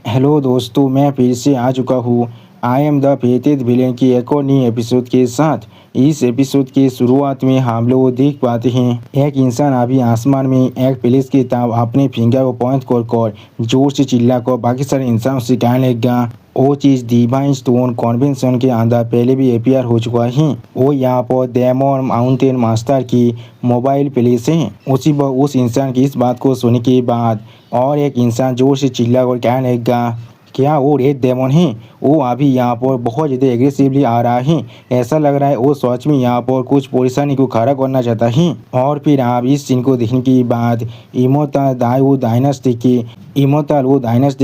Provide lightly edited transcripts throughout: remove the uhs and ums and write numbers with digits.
Hello दोस्तों, मैं फिर से आ चुका हूँ आई एम द फेटेड विलेन की एक और नई एपिसोड के साथ। इस एपिसोड की शुरुआत में हम लोग देख पाते हैं एक इंसान अभी आसमान में एक पुलिस की तरफ अपने फिंगर को पॉइंट कर जोर से चिल्ला कर बाकी सारे इंसानों से कहने लगा। वो चीज़ डिवाइन स्टोन कॉन्वेंशन के अंदर पहले भी अपियर हो चुका है। वो यहाँ पर डेमन माउंटेन मास्टर की मोबाइल पुलिस है। उसी वक्त उस इंसान की इस बात को सुनने के बाद और एक इंसान जोर से चिल्ला कर कहने लगा, क्या वो रेड डेमन है? वो अभी यहाँ पर बहुत ज़्यादा एग्रेसिवली आ रहा है। ऐसा लग रहा है वो सच में यहाँ पर कुछ परेशानी को खड़ा करना चाहता है। और फिर आप इस सीन को देखने के बाद इमोर्टल वो डायनेस्टी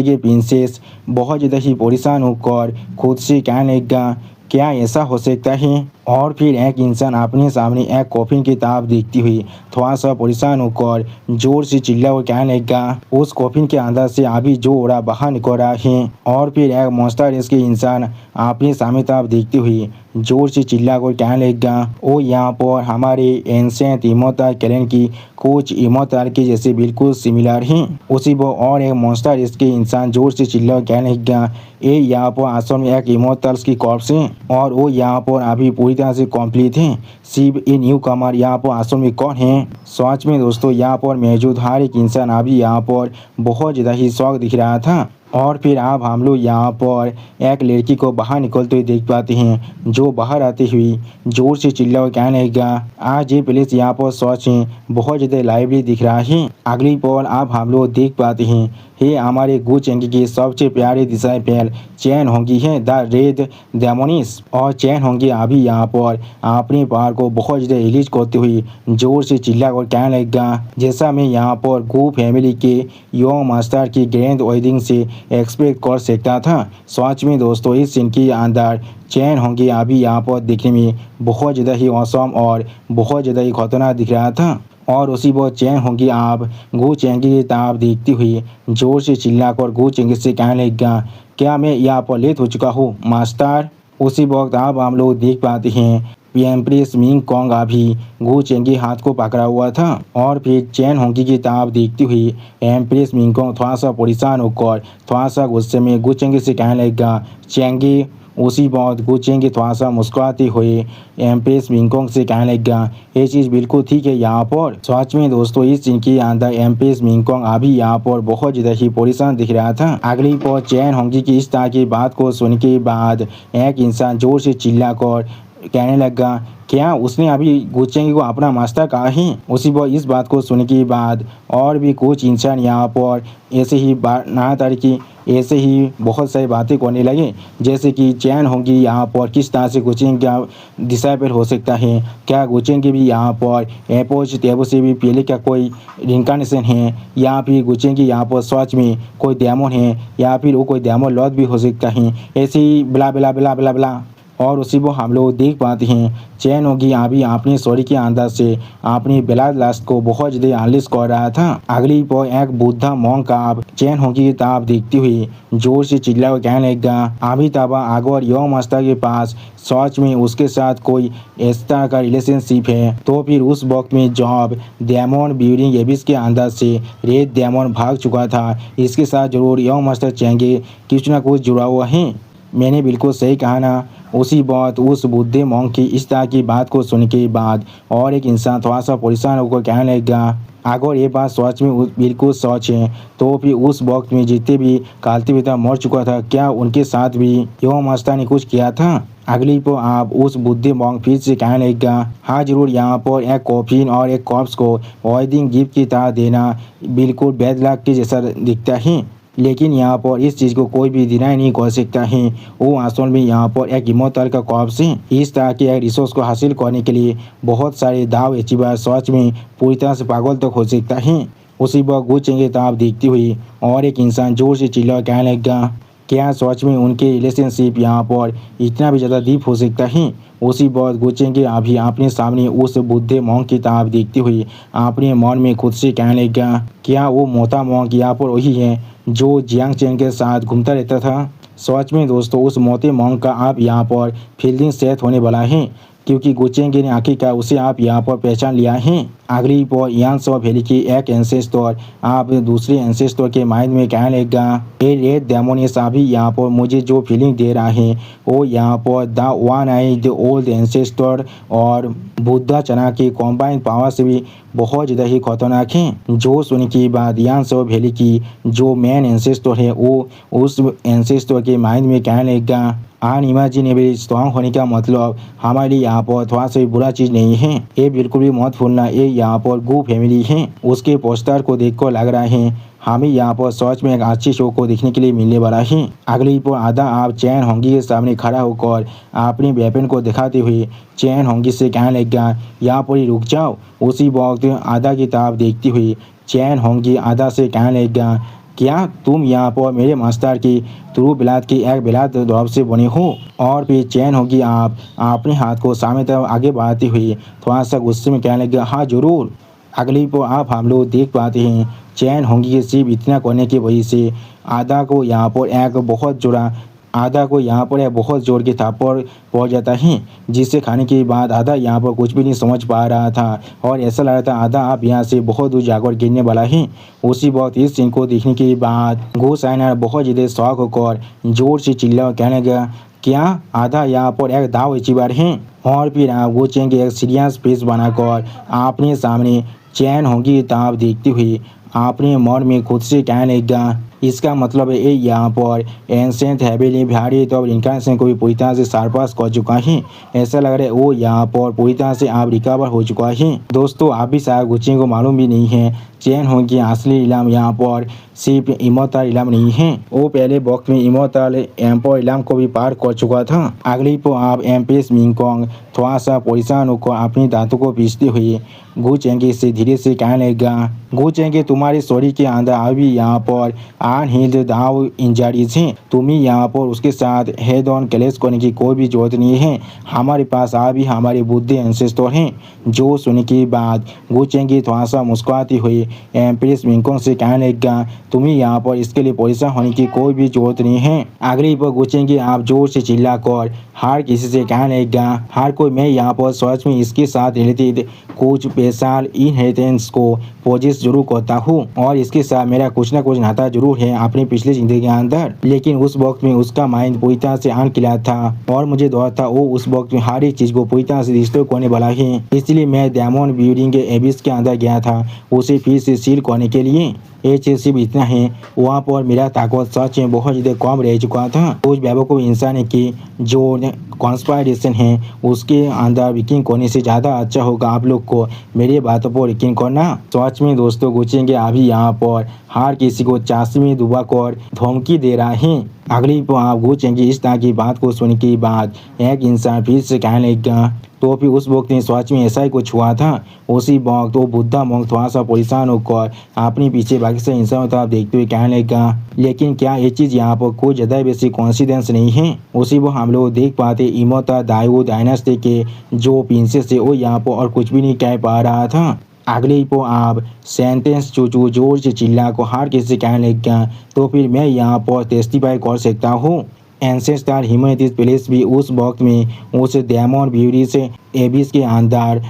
के प्रिंसेस बहुत ज़्यादा ही परेशान होकर खुद से कहने लगा, क्या ऐसा हो सकता है? और फिर एक इंसान अपने सामने एक कॉफिन की तरफ देखती हुई थोड़ा सा परेशान होकर जोर से चिल्ला और कहने लगा। उस कॉफिन के अंदर से अभी जो ओरा बाहर निकल रहा है। और फिर एक मॉन्स्टर रेस के इंसान अपने सामने तरफ देखते हुए जोर से चिल्ला कर कहने लगा, वो यहाँ पर हमारे एंशिएंट इमोर्टल कैलेंडर की कुछ इमोर्टल के जैसे बिल्कुल सिमिलर हैं। उसी वो और एक मॉन्स्टर रेस के इंसान जोर से चिल्ला कहने लगा, ये यहाँ पर असल में एक इमोर्टल्स की कॉर्प्स है और वो यहाँ पर अभी पूरी तरह से कंप्लीट है। सिर्फ ये न्यू कमर यहाँ पर असल में कौन है? सच में दोस्तों, यहाँ पर मौजूद हर एक इंसान अभी यहाँ पर बहुत ज़्यादा ही शौक दिख रहा था। और फिर आप हम लोग यहाँ पर एक लड़की को बाहर निकलते हुए देख पाते हैं, जो बाहर आती हुई जोर से चिल्ला और कहने लगा, आज ये प्लेस यहाँ पर सच में बहुत ज़्यादा लाइवली दिख रहा है। अगली पल आप हम लोग देख पाते हैं हे हमारे गुचेंगी की सबसे प्यारी डिसाइपल चैन होंगी है द रेड डेमोनिस। और चैन होंगी अभी यहाँ पर अपने पार को बहुत ज़्यादा रिलीज करते हुए जोर से चिल्ला कर कहने लगा, जैसा मैं यहाँ पर गो फैमिली के यंग मास्टर की ग्रैंड वेडिंग से एक्सपेक्ट कर सकता था। सच में दोस्तों, इस सीन के अंदर चैन होंगी अभी यहाँ पर देखने में बहुत ज़्यादा ही औसम और बहुत ज़्यादा ही खतरनाक दिख रहा था। और उसी वो चैन होंगी आप गो चेंगी की तरफ देखती हुई जोर से चिल्लाकर गो चेंगी से कहने लगा, क्या मैं यहाँ पर लेट हो चुका हूँ मास्टर? उसी वक्त आप हम लोग देख पाते हैं एम्प्रेस मिंग कॉन्ग अभी गो चेंगी हाथ को पकड़ा हुआ था। और फिर चैन होंगी की तरफ देखती हुई एम्प्रेस मिंग कॉन्ग थोड़ा सा परेशान होकर थोड़ा सा गुस्से में गो चेंगी से कहने लगा, चेंगी। उसी बात गो चेंगी थोड़ा सा मुस्कुराते हुए एम्प्रेस मिंगकोंग से कहने लगा, ये चीज़ बिल्कुल ठीक है यहाँ पर। सच में दोस्तों, इस सीन के अंदर एम्प्रेस मिंगकोंग अभी यहाँ पर बहुत ज़्यादा ही परेशान दिख रहा था। अगली पर चैन होंगी की इस तरह की बात को सुन के बाद एक इंसान जोर से चिल्ला कर कहने लगा, क्या उसने अभी गुचेंगी को अपना मास्टर कहा है? उसी पर इस बात को सुनने के बाद और भी कुछ इंसान यहाँ पर ऐसे ही नाना तरीके ऐसे ही बहुत सारी बातें करने लगे, जैसे कि चैन होंगी यहाँ पर किस तरह से गुचेंगी का डिसाइपल हो सकता है, क्या गुचेंगी भी यहाँ पर एपोज टेबो से भी पहले का कोई रिंकानेशन है, या फिर गुचेंगी यहाँ पर सच में कोई डेमन है, या फिर वो कोई डेमन लॉर्ड भी हो सकता है। ऐसे ही बिला बिला बिला बिला बिला। और उसी को हम लोग देख पाते हैं चैन होगी अभी अपनी सॉरी के अंदर से अपनी ब्लड लास्ट को बहुत ज़्यादा अनलिश कर रहा था। अगली पर एक बुद्धा मॉन्क का आप चैन होगी की तरफ देखती हुई जोर से चिल्ला कर कहने लगा, अभी तबा अगर यंग मास्टर के पास सच में उसके साथ कोई इस तरह का रिलेशनशिप है, तो फिर उस वक्त में जॉब डेमन बिल्डिंग एबिस के अंदर से रेड डेमन भाग चुका था, इसके साथ जरूर यंग मास्टर चाहेंगे कुछ ना कुछ जुड़ा हुआ है। मैंने बिल्कुल सही कहा ना? उसी बात उस बुद्धे मॉन्क की इस तरह की बात को सुनने के बाद और एक इंसान थोड़ा सा परेशान होकर कहने लगा, अगर ये बात सच में बिल्कुल सच है, तो फिर उस वक्त में जितने भी कालती पिता मर चुका था, क्या उनके साथ भी यंग मास्टर ने कुछ किया था? अगली पर आप उस बुद्धे मॉन्क फिर से कहने लगा, हाँ जरूर, यहाँ पर एक कॉफिन और एक कॉप्स को वेडिंग गिफ्ट की तरह देना बिल्कुल बैड लक के जैसा दिखता है, लेकिन यहाँ पर इस चीज़ को कोई भी डिनाई नहीं कर सकता है। वो असल में यहाँ पर एक इमोर्टल का कॉर्प्स है। इस तरह के एक रिसोर्स को हासिल करने के लिए बहुत सारे दाव अचीवर सच में पूरी तरह से पागल तक हो सकता है। उसी वक्त गुचेंगे ताप देखती हुई और एक इंसान जोर से चिल्ला कहने लगा, क्या सच में उनके रिलेशनशिप यहाँ पर इतना भी ज़्यादा डीप हो सकता है? उसी बात गुचेंगे अभी अपने सामने उस बुद्धे मॉन्क की तरफ देखती हुई अपने मन में खुद से कहने लगा, क्या वो मोटा मॉन्क यहाँ पर वही है जो जियांग चैन के साथ घूमता रहता था? सच में दोस्तों, उस मोटे मॉन्क का आप यहाँ पर फील्डिंग सेट होने वाला है, क्योंकि गुचेंगे ने आखिरकार उसे आप यहाँ पर पहचान लिया है। अगली पर यान सौ वैली की एक एंसेस्टर आप दूसरे एंसेस्टर के माइंड में कहने लगेगा ए रेड डेमोनियस अभी यहाँ पर मुझे जो फीलिंग दे रहा है वो यहाँ पर the one I the old ancestor और बुद्धा चना की कॉम्बाइंड पावर से भी बहुत ज़्यादा ही खतरनाक है। जो सुनने के बाद यान सौ वैली की जो मेन एंसेस्टर है वो उस एंसेस्टर के माइंड में कहने लगेगा अनइमेजिनेबल स्ट्रॉन्ग होने का मतलब हमारे लिए यहाँ पर थोड़ा सा भी बुरा चीज़ नहीं है, ये बिल्कुल भी मत भूलना ये यहाँ पर गो फैमिली है। उसके पोस्टर को देखकर लग रहा है हमें यहाँ पर सच में एक अच्छी शो को देखने के लिए मिलने वाला है। अगली पर आधा आप चैन होंगी के सामने खड़ा होकर अपनी वेपन को दिखाते हुए चैन होंगी से कहने लगेगा यहाँ पर ही रुक जाओ। उसी वक्त आधा की तरफ देखती हुई चैन होंगी आधा से कहने लगेगा क्या तुम यहाँ पर मेरे मास्टर की थ्रू बिलात की एक बिलात दौर से बने हो। और फिर चैन होगी आप अपने हाथ को सामने तरफ आगे बढ़ाते हुए थोड़ा सा गुस्से में कहने लगे हाँ जरूर। अगली पर आप हम लोग देख पाते हैं चैन होंगी के सिर्फ इतना करने की वजह से आधा को यहाँ पर एक बहुत जोड़ा आधा को यहाँ पर बहुत जोर के थापड़ पहुँच जाता है, जिससे खाने के बाद आधा यहाँ पर कुछ भी नहीं समझ पा रहा था और ऐसा लग रहा था आधा आप यहाँ से बहुत दूर जाकर गिरने वाला है। उसी वक्त इस सीन को देखने के बाद गो साइनर बहुत ज़्यादा शौक होकर जोर से चिल्ला कहने लगा क्या आधा यहाँ पर एक दाव अचीवर है। और फिर आप वो चैन के एक सीरियस फेस बनाकर अपने सामने चैन होंगी ताप देखते हुए अपने मन में खुद से कहने लगेगा इसका मतलब है यहाँ पर एंसेंट हैवेली बिहारी तो अब इनका को भी पूरी तरह से सरपास कर चुका है। ऐसा लग रहा है वो यहाँ पर पूरी तरह से आप रिकवर हो चुका है। दोस्तों आप भी शायद गुच्ची को मालूम भी नहीं है चैन होंगी असली इलाम यहाँ पर सिर्फ इमोर्टल इलाम नहीं है, वो पहले वक्त में इमोर्टल एम्पर इलाम को भी पार कर चुका था। अगली पर आप एम्प्रेस मिंगकोंग थोड़ा सा परेशान होकर अपनी दांतों को पीसते हुए गु चेंगे से धीरे से कहने लगेगा गु चेंगे तुम्हारी सॉरी के अंदर अभी यहाँ पर अनहील्ड दाव इंजरीज हैं, तुम्हें यहाँ पर उसके साथ हेड ऑन क्लैश करने की कोई भी जरूरत नहीं है, हमारे पास अभी हमारे बुद्धि एंसेस्टर हैं। जो सुनने के बाद गु चेंगे थोड़ा सा मुस्कुराती हुई एम्प्रेस मिंगकोंग से कहने लगेगा तुम्हें यहाँ पर इसके लिए परेशान होने की कोई भी जरूरत नहीं है। अगली पर गु चेंगे आप जोर से चिल्लाकर हर किसी से कहने लगेगा हर कोई मैं यहाँ पर सच में इसके साथ रिलेटेड कुछ स्पेशल इनहेरिटेंस को पोजेस जरूर करता हूँ और इसके साथ मेरा कुछ ना कुछ नाता जरूर है अपनी पिछली जिंदगी के अंदर, लेकिन उस वक्त में उसका माइंड पूरी तरह से अनक्लियर था और मुझे दौर था वो उस वक्त में हर एक चीज को पूरी तरह से डिस्ट्रॉय करने वाला है। इसलिए मैं डायमंड बिल्डिंग के एबिस के अंदर गया था उसे फिर से सील करने के लिए। ये चीज सिर्फ इतना है वहाँ पर मेरा ताकत सच में बहुत ज़्यादा कम रह चुका था। कुछ बेवकूफ़ इंसान है कि जो कॉन्स्पायरेशन है उसके अंदर यकीन करने से ज़्यादा अच्छा होगा आप लोग को मेरी बातों पर यकीन करना। सच में दोस्तों गुचेंगे अभी यहाँ पर हर किसी को चाशमी डुबा कर धमकी दे रहा है। अगली पर आप गुचेंगे इस तरह की बात को सुनने के बाद एक इंसान फिर से कहने लगेगा तो फिर उस वक्त में सच में ऐसा ही कुछ हुआ था। उसी वक्त वो बुद्धा मोंग थोड़ा सा परेशान होकर अपने पीछे बाकी से इंसानों तरफ देखते हुए कहने लगा लेकिन क्या ये चीज़ यहाँ पर कोई ज़्यादा बेसी कॉन्सिडेंस नहीं है। उसी वो हम लोग देख पाते इमोता दाइवो डायनास्टी के जो प्रिंसेस है वो यहाँ पर और कुछ भी नहीं कह पा रहा था। अगले को आप सेंटेंस चूचू जोर से चिल्ला को हर किसी कहने लगा तो फिर मैं यहाँ पर टेस्टिफाई कर सकता हूँ एंसेस्टर ह्यूमैनिटीज प्लेस भी उस वक्त में उस डायमंड ब्यूटी से एबिस के अंदर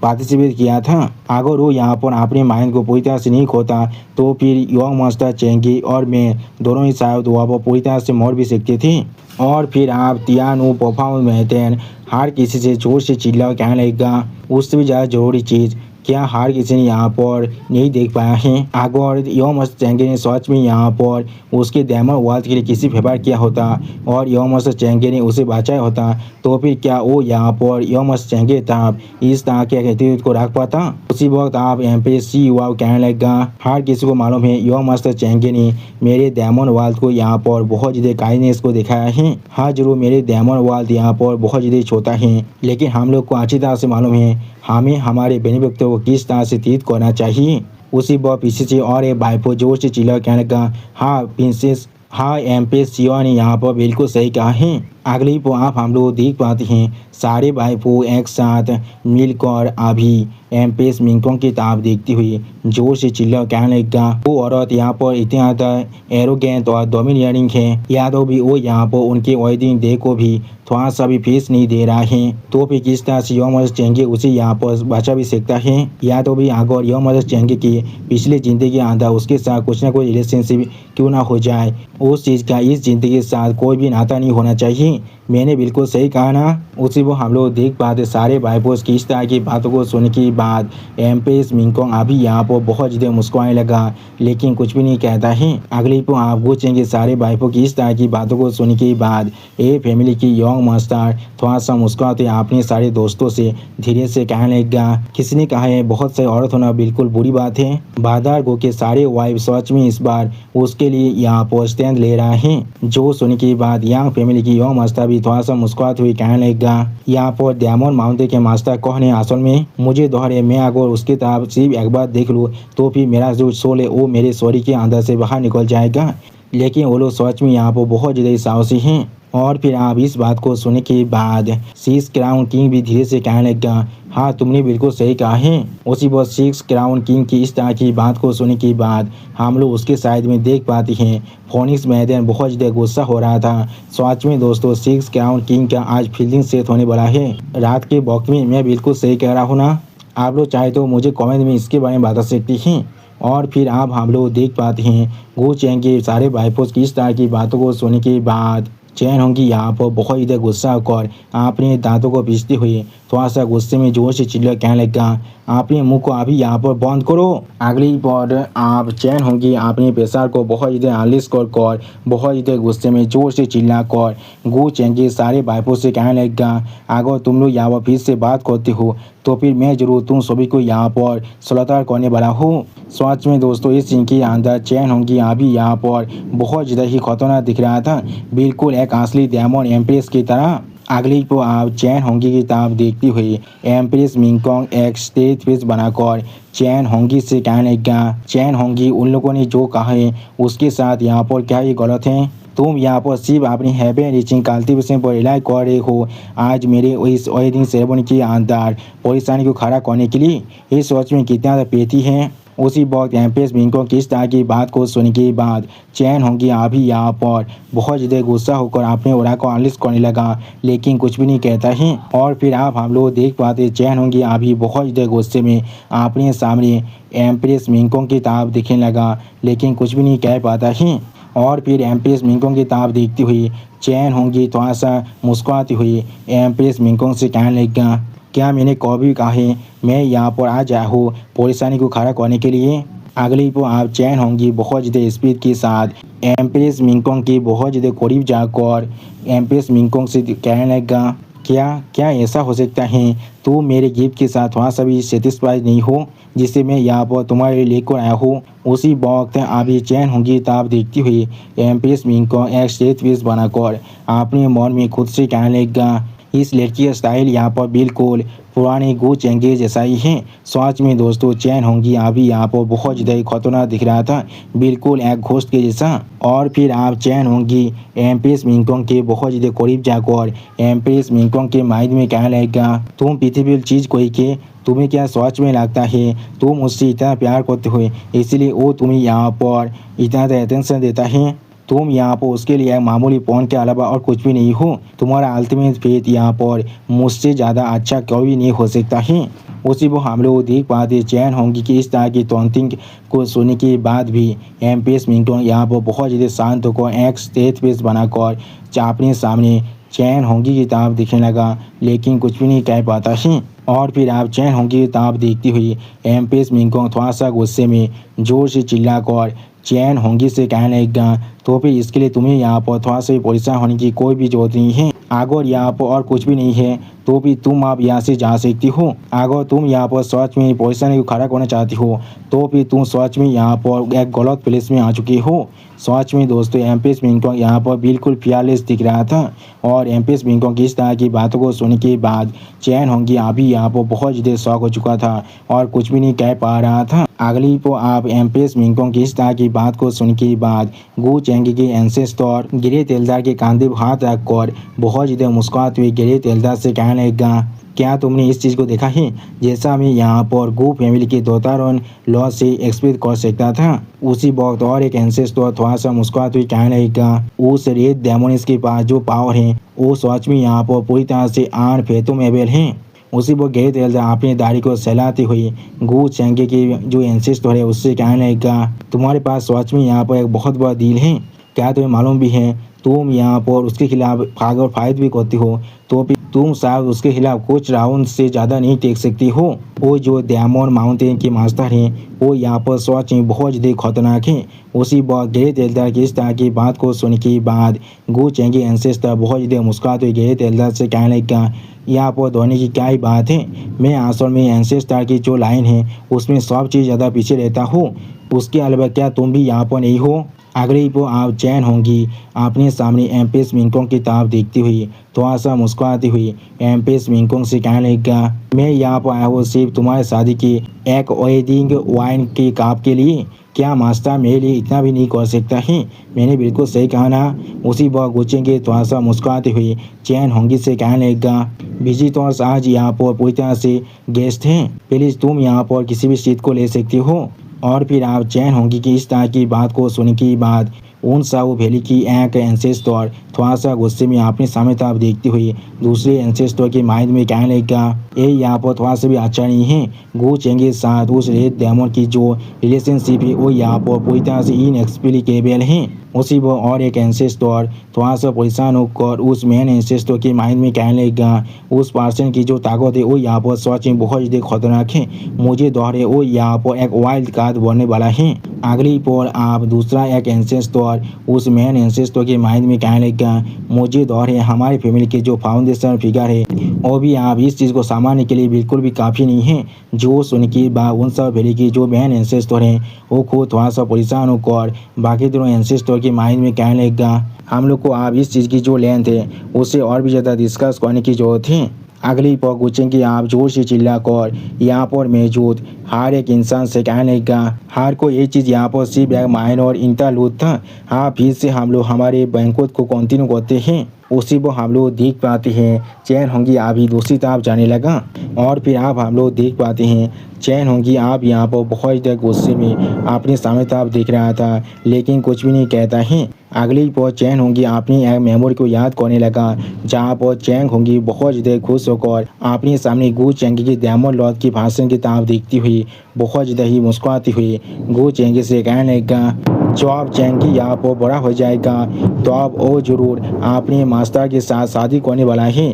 पार्टिसिपेट किया था। अगर वो यहाँ पर अपने माइंड को पूरी तरह से नहीं खोता तो फिर यंग मास्टर चेंगी और मैं दोनों ही शायद वहाँ पर पूरी तरह से मर भी सकते थे। और फिर आप तियानो परफॉर्मेंस मेहतेन हर किसी से जोर से चिल्ला कहने लगेगा उससे भी ज़्यादा जरूरी चीज़ क्या हर किसी ने यहाँ पर नहीं देख पाया है। अगर योमस चेंगे ने सच में यहाँ पर उसके डायमंड वर्ल्ड के लिए किसी फेवर किया होता और योमस चेंगे ने उसे बचाया होता तो फिर क्या वो यहाँ पर योमस चेंगे तब इस तरह के एटीट्यूड को रख पाता। उसी वक्त आप एमपीएससी युवा कहने लगेगा हर किसी को मालूम है योमस चेंगे ने मेरे डायमंड वर्ल्ड को यहाँ पर बहुत ज़्यादा काइंडनेस को दिखाया है। हाँ जरूर मेरे डायमंड वर्ल्ड यहाँ पर बहुत ज़्यादा छोटा है लेकिन हम लोग को अच्छी तरह से मालूम है हमें हमारे बेनिफिट को किस तरह से ट्रीट करना चाहिए। उसी वक्त पीछे से और एक बाइपो जोर से चिल्ला कहने लगा हाँ प्रिंसेस हाँ एम्प्रेस सिवा ने यहाँ पर बिल्कुल सही कहा है। अगली पो आप हम लोग देख पाते हैं सारे भाई को एक साथ मिलकर अभी एम्प्रेस मिंगकोंग की किताब देखती हुई जोर से चिल्ला कहने लगा, वो औरत यहाँ पर इतनी ज़्यादा एरोगेंट और डोमिनियरिंग है, या तो भी वो यहाँ पर उनके वेडिंग डे को भी थोड़ा सा भी फेस नहीं दे रहा है, तो फिर किस तरह से यौम चेंगे उसे यहाँ पर बचा भी सकता है, या तो भी अगर यौम चेंगे की पिछली ज़िंदगी के अंदर उसके साथ कुछ ना कोई रिलेशनशिप क्यों ना हो जाए, उस चीज़ का इस ज़िंदगी के साथ कोई भी नाता नहीं होना चाहिए। मैंने बिल्कुल सही कहा ना। उसी वो हम लोग देख पाते सारे भाई बॉस की इस तरह की बातों को सुनने के बाद एम्प्रेस मिंगकोंग अभी यहाँ पर बहुत ज़्यादा मुस्कुराने लगा, लेकिन कुछ भी नहीं कहता है। अगली को आप पूछेंगे सारे भाई बॉस की इस तरह की बातों को सुनने के बाद ए फैमिली की यंग मास्टर थोड़ा सा मुस्कुराते अपने सारे दोस्तों से धीरे से कहने लगा, किसी ने कहा है बहुत सारी औरत होना बिल्कुल बुरी बात है, बादर गो के सारे वाइफ सच में इस बार उसके लिए यहाँ पर स्टैंड ले रहा है। जो सुनने के बाद यंग फैमिली की यंग मास्टर भी थोड़ा सा मुस्कुराते हुए कहने लगा, यहाँ पर डायमंड माउंटेन के मास्टर कौन है असल में, मुझे दोहरे मैं अगर उसकी तरफ सिर्फ एक बार देख लूँ तो फिर मेरा जो सोल है वो मेरे सॉरी के अंदर से बाहर निकल जाएगा, लेकिन वो लोग सच में यहाँ पर बहुत ज़्यादा साहसी हैं। और फिर आप इस बात को सुनने के बाद सिक्स क्राउन किंग भी धीरे से कहने लगा, हाँ तुमने बिल्कुल सही कहा है। उसी वक्त सिक्स क्राउन किंग की इस तरह की बात को सुनने के बाद हम लोग उसके साइड में देख पाते हैं फोनिक्स मैदान बहुत ज़्यादा गुस्सा हो रहा था। सच में दोस्तों सिक्स क्राउन किंग का आज फील्डिंग सेट होने वाला है रात के वक्त में, मैं बिल्कुल सही कह रहा हूँ ना। आप लोग चाहे तो मुझे कमेंट में इसके बारे में बता सकते हैं। और फिर आप हम लोग देख पाते हैं गो चैंग के सारे भाईपोस की इस तरह की बातों को सुनने के बाद चैन होंगी यहाँ पर बहुत ज़्यादा गुस्सा होकर अपने दांतों को पीसते हुए थोड़ा सा गुस्से में जोर से चिल्ला कहने लगा, अपने मुंह को अभी यहाँ पर बंद करो। अगली बार आप चैन होंगी अपने पेशार को बहुत ज़्यादा आलिश कर बहुत ज़्यादा गुस्से में जोर से चिल्ला कर गो चैन के सारे भाईपों से कहने लगा, अगर तुम लोग यहाँ पर फिर से बात करते हो तो फिर मैं जरूर तुम सभी को यहाँ पर सलातर करने वाला हूँ। सच में दोस्तों इस सीन के अंदर चैन होंगी अभी यहाँ पर बहुत ज़्यादा ही खतरनाक दिख रहा था, बिल्कुल एक असली डायमंड एम्प्रेस की तरह। अगली को आप चैन होंगी की किताब देखती हुई एम्प्रेस मिंगकोंग एक स्टेज फेस बनाकर चैन होंगी से कहने लगा, चैन होंगी उन लोगों ने जो कहा है उसके साथ यहाँ पर क्या ये गलत है, तुम यहाँ पर सिर्फ अपनी हैप्पी रीचिंग कल्टिवेशन पर रिलाई कर रहे हो आज मेरे इस वेडिंग सेरेमनी के अंदर परेशानी को खड़ा करने के लिए, ये सोच में कितना पेटी है। उसी वक्त एम्प्रेस मिंगकोंग की इस तरह की बात को सुनने के बाद चैन होंगी अभी यहाँ पर बहुत ज़्यादा गुस्सा होकर अपने ओरा को अनलिस्ट करने लगा, लेकिन कुछ भी नहीं कहता है। और फिर आप हम लोग देख पाते चैन होंगी अभी बहुत ज़्यादा गुस्से में अपने सामने एम्प्रेस मिंगकोंग की किताब दिखने लगा, लेकिन कुछ भी नहीं कह पाता है। और फिर एम्प्रेस मिंगकोंग की किताब देखती हुई चैन होंगी थोड़ा सा मुस्कुराती हुई एम्प्रेस मिंगकोंग से कहने लगा, क्या मैंने कभी कहा है मैं यहाँ पर आ जाया हूँ परेशानी को खड़ा करने के लिए। अगली को आप चैन होंगी बहुत ज़्यादा स्पीड के साथ एम्प्रेस मिंगकोंग की बहुत ज़्यादा करीब जाकर एम्प्रेस मिंगकोंग से कहने लगा, क्या क्या ऐसा हो सकता है तो मेरे गिफ्ट के साथ थोड़ा सा भी सेटिस्फाइड नहीं हो जिससे मैं यहाँ पर तुम्हारे लिए लेकर आया हूँ। उसी वक्त अभी चैन होंगी किताब देखती हुई एम्प्रेस मिंगकोंग एक स्टेज फेस बनाकर अपने मन में खुद से कहने लगा, इस लड़की का स्टाइल यहाँ पर बिल्कुल पुराने गो चेंगे जैसा ही है। सच में दोस्तों चैन होंगी अभी यहाँ पर बहुत ज़्यादा खतरनाक दिख रहा था, बिल्कुल एक घोस्ट के जैसा। और फिर आप चैन होंगी एम्प्रेस मिंगकोंग के बहुत ज़्यादा करीब जाकर एम्प्रेस मिंगकोंग के माइंड में कहने लगेगा, तुम पृथ्वी चीज़ कोई के तुम्हें क्या सच में लगता है तुम मुझसे इतना प्यार करते हुए इसलिए वो तुम्हें यहाँ पर इतना अटेंशन देता है, तुम यहाँ पर उसके लिए मामूली पॉन के अलावा और कुछ भी नहीं हो, तुम्हारा अल्टीमेट फेथ यहाँ पर मुझसे ज़्यादा अच्छा कोई नहीं हो सकता है। उसी वो हम लोग देख पाते चैन होंगी कि इस तरह की टॉन्टिंग को सुनने के बाद भी एम्प्रेस मिंगकोंग यहाँ पर बहुत ज़्यादा शांत होकर एक स्टेज फेस बनाकर अपने सामने चैन होंगी की किताब दिखने लगा, लेकिन कुछ भी नहीं कह पाता है। और फिर आप चैन होंगी की किताब देखती हुई एम्प्रेस मिंगकोंग थोड़ा सा गुस्से में जोर से चिल्लाकर चैन होंगी से कहने लगेगा, तो फिर इसके लिए तुम्हें यहाँ पर थोड़ा सा भी परेशान होने की कोई भी जरूरत नहीं है। अगर यहाँ पर और कुछ भी नहीं है तो भी तुम आप यहाँ से जा सकती हो। अगर तुम यहाँ पर सच में परेशानी को खड़ा करना चाहती हो तो फिर तुम सच में यहाँ पर एक गलत प्लेस में आ चुकी हो। सच में दोस्तों एम्प्रेस मिंगकोंग यहाँ पर बिल्कुल फियरलेस दिख रहा था। और एम्प्रेस मिंगकोंग की इस तरह की बातों को सुनने के बाद चैन होंगी अभी यहाँ पर बहुत ज़्यादा शौक हो चुका था और कुछ भी नहीं कह पा रहा था। अगली को आप एम्प्रेस मिंगकोंग की इस तरह की बात को सुनने के बाद गो चैन चेंगी के एंसेस्टर गिरे तेलदार के कांधे पर हाथ रखकर बहुत ज़्यादा मुस्कुराते हुए गिरे तेलदार से कहने लगा, क्या तुमने इस चीज़ को देखा है? जैसा मैं यहाँ पर गो फैमिली के दोतारों लॉ से एक्सप्रेस कर सकता था। उसी वक्त और एक एंसेस्टर थोड़ा सा मुस्कुराते हुए कहने लगा, उस रेड डेमोनिस के पास जो पावर है वो सच में यहाँ पर पूरी तरह से अनफेथोमेबल है। उसी वक्त गिरे तेलदार अपनी दाढ़ी को सहलाते हुए गो चेंगे के जो एंसेस्टर है उससे कहने लगा, तुम्हारे पास सच में यहाँ पर एक बहुत बड़ा डील है। क्या तुम्हें मालूम भी है तुम यहाँ पर उसके खिलाफ अगर फाइट भी करती हो तो फिर तुम शायद उसके खिलाफ कुछ राउंड से ज़्यादा नहीं टेक सकती हो। वो जो डायमंड माउंटेन के मास्टर हैं वो यहाँ पर सच में बहुत ज़्यादा खतरनाक है। उसी वक्त गिरे तेलदार की इस तरह की बात को सुनने के बाद गो चेंगे एंसेस्टर बहुत ज़्यादा मुस्कुराते हुए गिरे तेलदार से कहने लगा, यहाँ पर धोने की क्या ही बात है। मैं असल में एंसेस्टर की जो लाइन है उसमें सब चीज़ ज़्यादा पीछे रहता हूँ। उसके अलावा क्या तुम भी यहाँ पर नहीं हो? अगले ही वो आप चैन होंगी अपने सामने एम्प्रेस मिंगकोंग की तरफ देखती हुई थोड़ा सा मुस्कुराती हुई एम्प्रेस मिंगकोंग से कहने लगा, मैं यहाँ पर आया हूँ सिर्फ तुम्हारे शादी की एक वेडिंग वाइन के कप के लिए। क्या मास्टर मेरे लिए इतना भी नहीं कर सकता है? मैंने बिल्कुल सही कहा ना? उसी वक्त गुचेंगे थोड़ा सा मुस्कुराते हुए चैन होंगी से कहने लगा, विजिटर्स आज यहाँ पर पूरी तरह से गेस्ट हैं, प्लीज़ तुम यहाँ पर किसी भी सीट को ले सकती हो। और फिर आप चैन होंगी कि इस तरह की बात को सुनने के बाद उन साउ वैली की एक एंसेस्टर थोड़ा सा गुस्से में अपने सामने तरफ देखती हुई दूसरे एंसेस्टर के माइंड में कहने लगा, ये यहाँ पर थोड़ा सा भी अच्छा नहीं है। गो चेंगे साथ उस रेड डेमन की जो रिलेशनशिप है वो यहाँ पर पूरी तरह से इनएक्सप्लिकेबल है। उसी वो और एक एंसेस्टर थोड़ा सा परेशान होकर उस मेन एंसेस्टर के माइंड में कहने लगा, उस पर्सन की जो ताकत है वो यहाँ पर सच में बहुत ज़्यादा खतरनाक है। मुझे दोहरे वो यहाँ पर एक वाइल्ड कार्ड बनने वाला है। अगली पर आप दूसरा एक एंसेस्टर उस मेन एंसेस्टर के माइंड में कहने लगा, मुझे दोहरे हमारी फैमिली के जो फाउंडेशन फिगर है वो भी आप इस चीज़ को संभालने के लिए बिल्कुल भी काफ़ी नहीं है। जो सुन के बाद उन सब वैली की जो मेन एंसेस्टर हैं वो खुद थोड़ा सा परेशान होकर बाकी दोनों एंसेस्टर के माइंड में कहने लगा, हम लोग को आप इस चीज़ की जो लेंथ है उससे और भी ज़्यादा डिस्कस करने की ज़रूरत है। अगली पर गुचेंगे आप जोर से चिल्लाकर यहाँ पर मौजूद हर एक इंसान से कहने लगा, हर को ये चीज़ यहाँ पर सिर्फ एक माइनर इंटरलूड था। हाँ, फिर से हम लोग हमारे बैंकों को कंटिन्यू करते हैं। उसी को हम लोग देख पाते हैं चैन होंगी अभी दूसरी तरफ जाने लगा। और फिर आप हम लोग देख पाते हैं चैन होंगी आप यहाँ पर बहुत ज़्यादा गुस्से में अपने सामने तरफ देख रहा था लेकिन कुछ भी नहीं कहता है। अगली पर चैन होंगी अपनी एक मेमोरी को याद करने लगा जहाँ पर चैन होंगी बहुत ज़्यादा खुश होकर अपने सामने गो चेंगी के डायमंड लॉर्ड की भाषण की तरफ देखती हुई बहुत ज़्यादा ही मुस्कुराती हुई गो चेंगी से कहने लगा, जब चेंगी यहाँ पर बड़ा हो जाएगा तो अब वो जरूर अपने मास्टर के साथ शादी करने वाला है।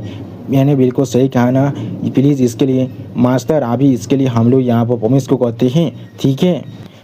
मैंने बिल्कुल सही कहा ना? प्लीज़ इसके लिए मास्टर अभी इसके लिए हम लोग यहाँ पर प्रॉमिस को करते हैं, ठीक है?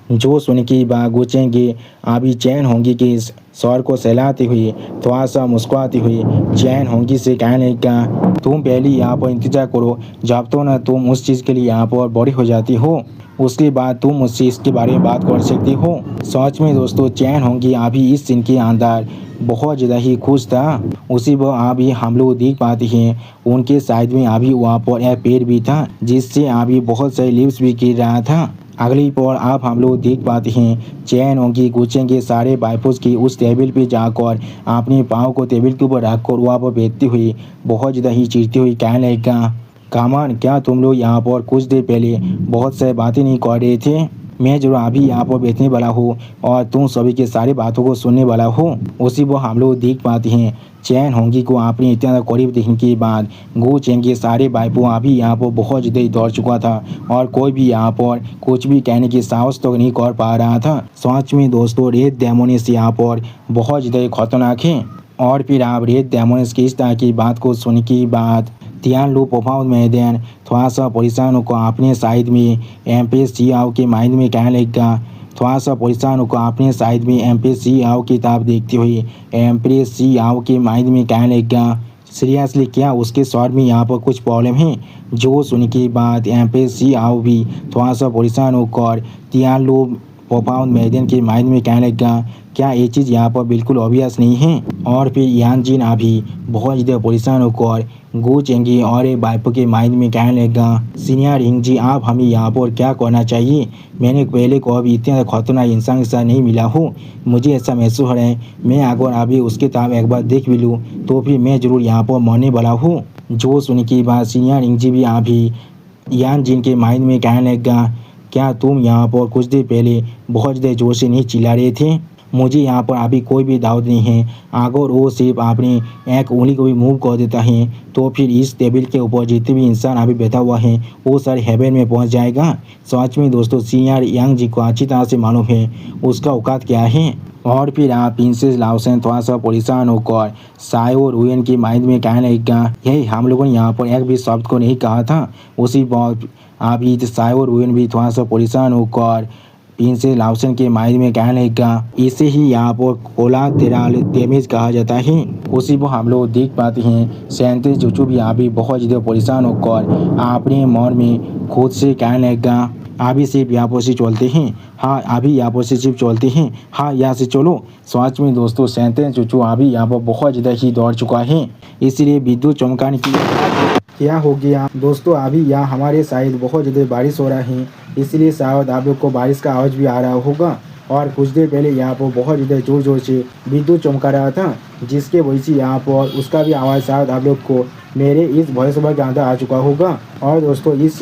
जो सुन के बाद गुचेंगे अभी चैन होंगी कि इस सौर को सहलाती हुई थोड़ा सा मुस्कुराती हुई चैन होंगी से कहने का, तुम पहले यहाँ पर इंतजार करो जब तो ना तुम उस चीज़ के लिए यहाँ पर बड़ी हो जाती हो उसके बाद तुम मुझसे इसके बारे में बात कर सकती हो। सच में दोस्तों चैन होंगी अभी इस सीन के अंदर बहुत ज़्यादा ही खुश था। उसी वो अभी हम लोग देख पाते हैं उनके साइड में अभी वहाँ पर एक पेड़ भी था जिससे अभी बहुत सारे लीव्स भी गिर रहा था। अगली पर आप हम लोग देख पाते हैं चैन होंगी गुचेंगे सारे बाइपोस की उस टेबल पे जाकर अपने पाँव को टेबल के ऊपर रखकर वहाँ पर बैठती हुई बहुत ज़्यादा ही चिढ़ती हुई कहने लगा, कामान क्या तुम लोग यहाँ पर कुछ देर पहले बहुत सारी बातें नहीं कर रहे थे? मैं जरूर अभी यहाँ पर बैठने वाला हूँ और तुम सभी के सारी बातों को सुनने वाला हूँ। उसी वो हम लोग देख पाते हैं चैन होंगी को अपने इतना करीब देखने के बाद गो चेंगे सारे बाइपों अभी यहाँ पर बहुत ज़्यादा दौड़ चुका था और कोई भी यहाँ पर कुछ भी कहने की साहस तो नहीं कर पा रहा था। सच में दोस्तों रेड डेमोनिस यहाँ पर बहुत ज़्यादा खतरनाक है। और फिर आप रेड डेमोनिस की इस तरह की बात को सुनने के बाद ध्यान लो प्रोफाउंड मैदान थोड़ा सा परेशान होकर अपने साइड में एम्प्रेस सियाओ के माइंड में कहने लगा, थोड़ा सा परेशान होकर अपने साइड में एम्प्रेस सियाओ की तरफ देखती हुई एम्प्रेस सियाओ के माइंड में कहने लगा, सीरियसली क्या उसके स्वर में यहाँ पर कुछ प्रॉब्लम है? जो सुनने के बाद एम्प्रेस सियाओ भी थोड़ा सा परेशान होकर ध्यान लो प्रोफाउंड मैदान के माइंड में कहने लगा, क्या ये चीज़ यहाँ पर बिल्कुल ऑब्वियस नहीं है। और फिर यान जिन अभी बहुत ज़्यादा परेशान होकर गो चेंगे और वाइफ के माइंड में कहने लगा, सीनियर हिंग जी आप हमें यहाँ पर क्या करना चाहिए। मैंने पहले कभी इतना खतरनाक इंसान के साथ नहीं मिला हूँ। मुझे ऐसा महसूस हो रहा है मैं अगर अभी उसके ताब एक बार देख भी लूँ तो फिर मैं ज़रूर यहाँ पर मरने वाला हूँ। जो सुनने के बाद सीनियर हिंग जी भी अभी यान जिन के माइंड में कहने लगा, क्या तुम यहाँ पर कुछ देर पहले बहुत ज़्यादा जोर से नहीं चिल्ला रहे थे। मुझे यहाँ पर अभी कोई भी डाउट नहीं है। अगर वो सिर्फ अपनी एक उंगली को भी मूव कर देता है तो फिर इस टेबल के ऊपर जितने भी इंसान अभी बैठा हुआ है वो सारे हेवन में पहुँच जाएगा। सच में दोस्तों सीनियर यांग जी को अच्छी तरह से मालूम है उसका औकात क्या है। और फिर आप प्रिंसेस लाओसेन थोड़ा सा परेशान होकर साय और रुयन की माइंड में कहने लगा, यही हम लोगों ने यहाँ पर एक भी शब्द को नहीं कहा था। उसी बात अभी साय और रुयन भी थोड़ा सा परेशान होकर प्रिंसेस लाओसेन के माइंड में कहने लगा, इसे ही यहाँ पर कोलाटेरल डैमेज कहा जाता है। उसी को हम लोग देख पाते हैं सैंतीस चूचू भी अभी बहुत ज़्यादा परेशान होकर अपने मन में खुद से कहने लगा, अभी सिर्फ यहाँ पर से चलते हैं। हाँ अभी यहाँ पर से सिर्फ चलते हैं। हाँ यहाँ से चलो। सच में दोस्तों सैंतीस चूचू अभी यहाँ पर बहुत ज़्यादा ही दौड़ चुका है। इसलिए विद्युत चमकाने की क्या हो गया दोस्तों, अभी यहाँ हमारे साइड बहुत ज़्यादा बारिश हो रहा है इसलिए शायद आप लोग को बारिश का आवाज़ भी आ रहा होगा। और कुछ देर पहले यहाँ पर बहुत ज़्यादा ज़ोर ज़ोर से विद्युत चमका रहा था जिसके वजह से यहाँ पर उसका भी आवाज़ शायद आप लोग को मेरे इस वॉइस ओवर के अंदर आ चुका होगा। और दोस्तों इस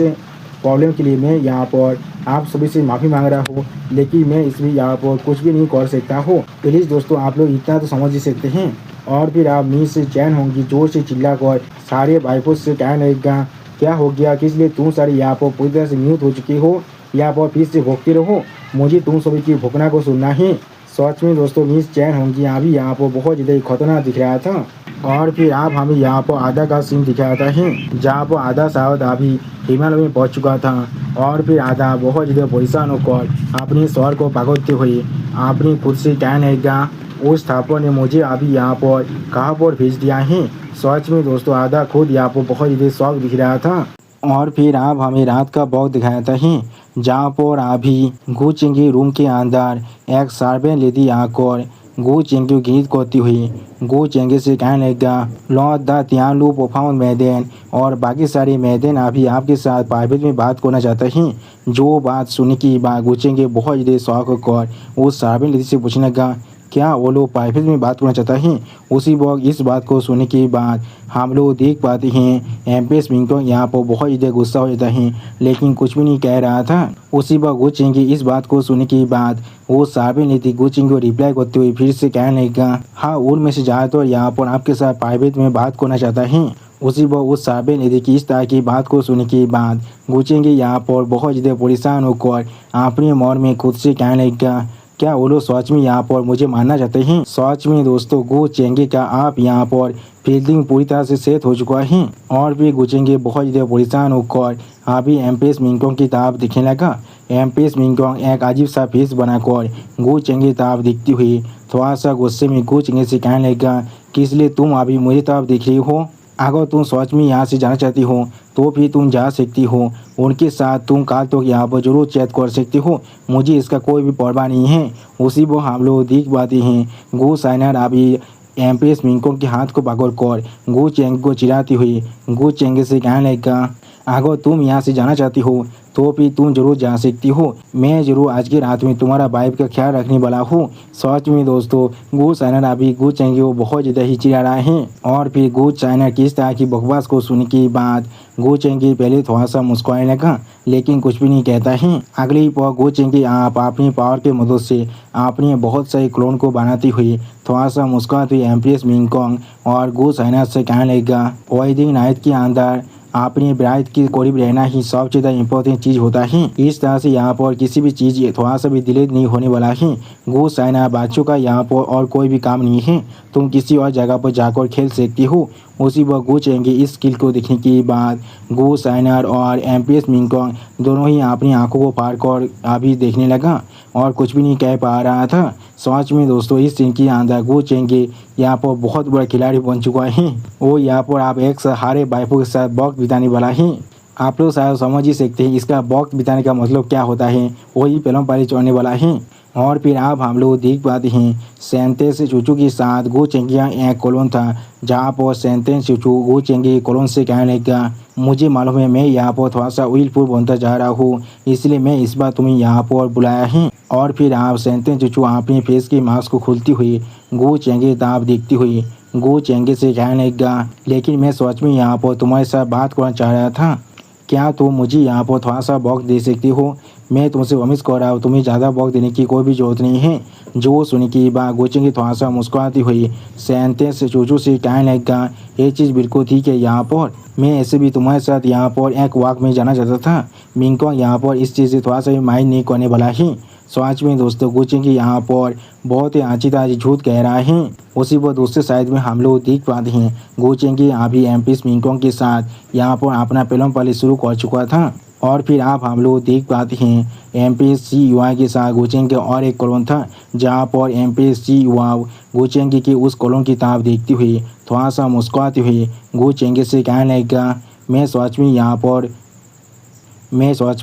प्रॉब्लम के लिए मैं यहाँ पर आप सभी से माफ़ी मांग रहा हूँ, लेकिन मैं इसमें यहाँ पर कुछ भी नहीं कर सकता हूँ। प्लीज़ दोस्तों आप लोग इतना तो समझ ही सकते हैं। और फिर आप नींद से चैन होंगी जोर से चिल्ला कर सारे वाइफों से कहने लगेगा, क्या हो गया किस लिए तुम सारे यहाँ पर पूरी तरह से म्यूट हो चुकी हो, यहाँ पर फिर से भोगते रहो, मुझे तुम सभी की भोगना को सुनना है। सच में दोस्तों मीस चैन होंगी अभी यहाँ पर बहुत ज़्यादा खतरनाक दिख रहा था। और फिर आप हमें यहाँ पर आधा का सीन दिखाता है जहाँ पर आधा शायद अभी हिमालय में पहुँच चुका था और फिर आधा बहुत ज़्यादा परेशान होकर अपने शहर को भागते हुए अपनी खुद से कहने लगा, उस थापर ने मुझे अभी यहाँ पर कहाँ पर भेज दिया है। सच में दोस्तों आधा खुद यहाँ पर बहुत ज़्यादा शौक दिख रहा था। और फिर आप हमें रात का वक्त दिखाता है जहाँ पर अभी गु चिंगी रूम के अंदर एक सर्वेंट लेडी आकर गु चिंगी गीत करती हुई गु चिंगी से कहने लगा, लॉर्ड द तियानलू प्रोफाउंड मैदेन और बाकी सारे मैदेन अभी आपके साथ प्राइवेट में बात करना चाहते हैं। जो बात सुनने की बात गु चिंगी बहुत ज़्यादा शौक होकर उस सर्वेंट लेडी से पूछने लगा, क्या वो लोग प्राइवेट में बात करना चाहता हैं। उसी वक्त इस बात को सुनने के बाद हम लोग देख पाते हैं एम्प्रेस मिंगटोंग यहाँ पर बहुत ज़्यादा गुस्सा हो जाता है लेकिन कुछ भी नहीं कह रहा था। उसी वक्त गु चिंगी इस बात को सुनने के बाद वो साबिन नीति गु चिंगी को रिप्लाई करते हुए फिर से कहने लगा, हाँ उनमें से ज़्यादातर यहाँ पर आपके साथ प्राइवेट में बात करना चाहता है। उसी वक्त उस साबिन नीति की इस तरह की बात को सुनने के बाद गु चिंगी यहाँ पर बहुत ज़्यादा परेशान होकर अपने मन में खुद से कहने लगा, क्या वो लोग सच में यहाँ पर मुझे मानना चाहते हैं। सच में दोस्तों गु चिंगी का आप यहाँ पर फील्डिंग पूरी तरह से सेट हो चुका है। और भी गु चिंगी बहुत ज़्यादा परेशान होकर अभी एम्प्रेस मिंगटोंग की तरफ दिखने लगा। एम्प्रेस मिंगटोंग एक अजीब सा फेस बनाकर गु चिंगी की तरफ दिखती हुई थोड़ा सा गुस्से में गु चिंगी से कहने लगा, किस लिए तुम अभी मुझे तरफ दिख रही हो। अगर तुम सच में यहाँ से जाना चाहती हो तो फिर तुम जा सकती हो, उनके साथ तुम कल तो यहाँ पर जरूर चैट कर सकती हो, मुझे इसका कोई भी परवाह नहीं है। उसी वो हम लोग देख पाते हैं गु साइनर अभी एम्प्रेस मिंगटोंग के हाथ को पकड़ कर गु चिंगी को चिढ़ाती हुई गु चिंगी से कहने लगा, अगर तुम यहाँ से जाना चाहती हो तो फिर तुम जरूर जा सकती हो, मैं जरूर आज की रात में तुम्हारा वाइफ का ख्याल रखने वाला हूँ। सच में दोस्तों गु साइनर अभी गु चिंगी को बहुत ज़्यादा ही चिढ़ा रहा है। और फिर गु साइनर की इस तरह की बकवास को सुनने के बाद गु चिंगी पहले थोड़ा सा मुस्कुराने लगा लेकिन कुछ भी नहीं कहता है। अगली पल गु चिंगी आप अपनी पावर की मदद से अपने बहुत सारे क्लोन को बनाती हुई थोड़ा सा मुस्कुराती हुई एम्प्रेस मिंगटोंग और गु साइनर से कहने लगा, वेडिंग नाइट के अंदर अपनी ब्राइड के करीब रहना ही सबसे ज़्यादा इम्पोर्टेंट चीज़ होता है। इस तरह से यहाँ पर किसी भी चीज़ थोड़ा सा भी डिले नहीं होने वाला है। गु साइनर बच्चों का यहाँ पर और कोई भी काम नहीं है, तुम किसी और जगह पर जाकर खेल सकती हो। उसी वक्त गु चिंगी इस स्किल को देखने के बाद गु साइनर और एम्प्रेस मिंगटोंग दोनों ही अपनी आंखों को फाड़ कर अभी देखने लगा और कुछ भी नहीं कह पा रहा था। सच में दोस्तों इस सीन के अंदर गु चिंगी यहाँ पर बहुत बड़ा खिलाड़ी बन चुका है। वो यहाँ पर आप एक हारे वाइफों के साथ वक्त बिताने वाला है। आप लोग शायद समझ ही सकते हैं इसका वक्त बिताने का मतलब क्या होता है, वही फिल्म पारी चढ़ने वाला है। और फिर अब हम लोग देख पाते हैं सेंटेंस चूचू के साथ गो चेंगिया एक कॉलोन था, जहाँ पर सेंटेंस चूचू गो चेंगे कॉलोन से कहने लगा, मुझे मालूम है मैं यहाँ पर थोड़ा सा विलफुल बनता जा रहा हूँ, इसलिए मैं इस बार तुम्हें यहाँ पर बुलाया है। और फिर आप सेंटेंस चूचू अपने फेस के मास्क को खोलती हुई गो चेंगे ताप देखती हुई गो चेंगे से कहने लगा, लेकिन मैं सच में यहाँ पर तुम्हारे साथ बात करना चाह रहा था, क्या तुम मुझे यहाँ पर थोड़ा सा वक्त दे सकती हो? मैं तुमसे प्रॉमिस कर रहा हूँ, तुम्हें ज़्यादा वक्त देने की कोई भी ज़रूरत नहीं है। जो सुन के बाद गोचेंगी थोड़ा सा मुस्कुराती हुई सेंटेंस चूचू से कहने लगा, ये चीज़ बिल्कुल ठीक है, यहाँ पर मैं ऐसे भी तुम्हारे साथ यहाँ पर एक वॉक में जाना चाहता था। मिंगकोंग यहाँ पर इस चीज़ से थोड़ा सा भी माइंड नहीं करने वाला है। सच में दोस्तों गोचेंगी यहाँ पर बहुत ही अच्छी ताजी झूठ कह रहा है। उसी पर दूसरे साइड में हम लोग देख पाते हैं गोचेंगी अभी एमपी मिंगकोंग के साथ यहाँ पर अपना फिल्म पाली शुरू कर चुका था। और फिर आप हम लोग देख पाते हैं एमपीएससी युवा के साथ गोचेंगी और एक कॉलोन था, जहाँ पर एमपीएससी युवा गोचेंगी की उस कॉलोन की ताप देखती हुई थोड़ा सा मुस्कुराती हुई गोचेंगी से कहने लगा, मैं सच में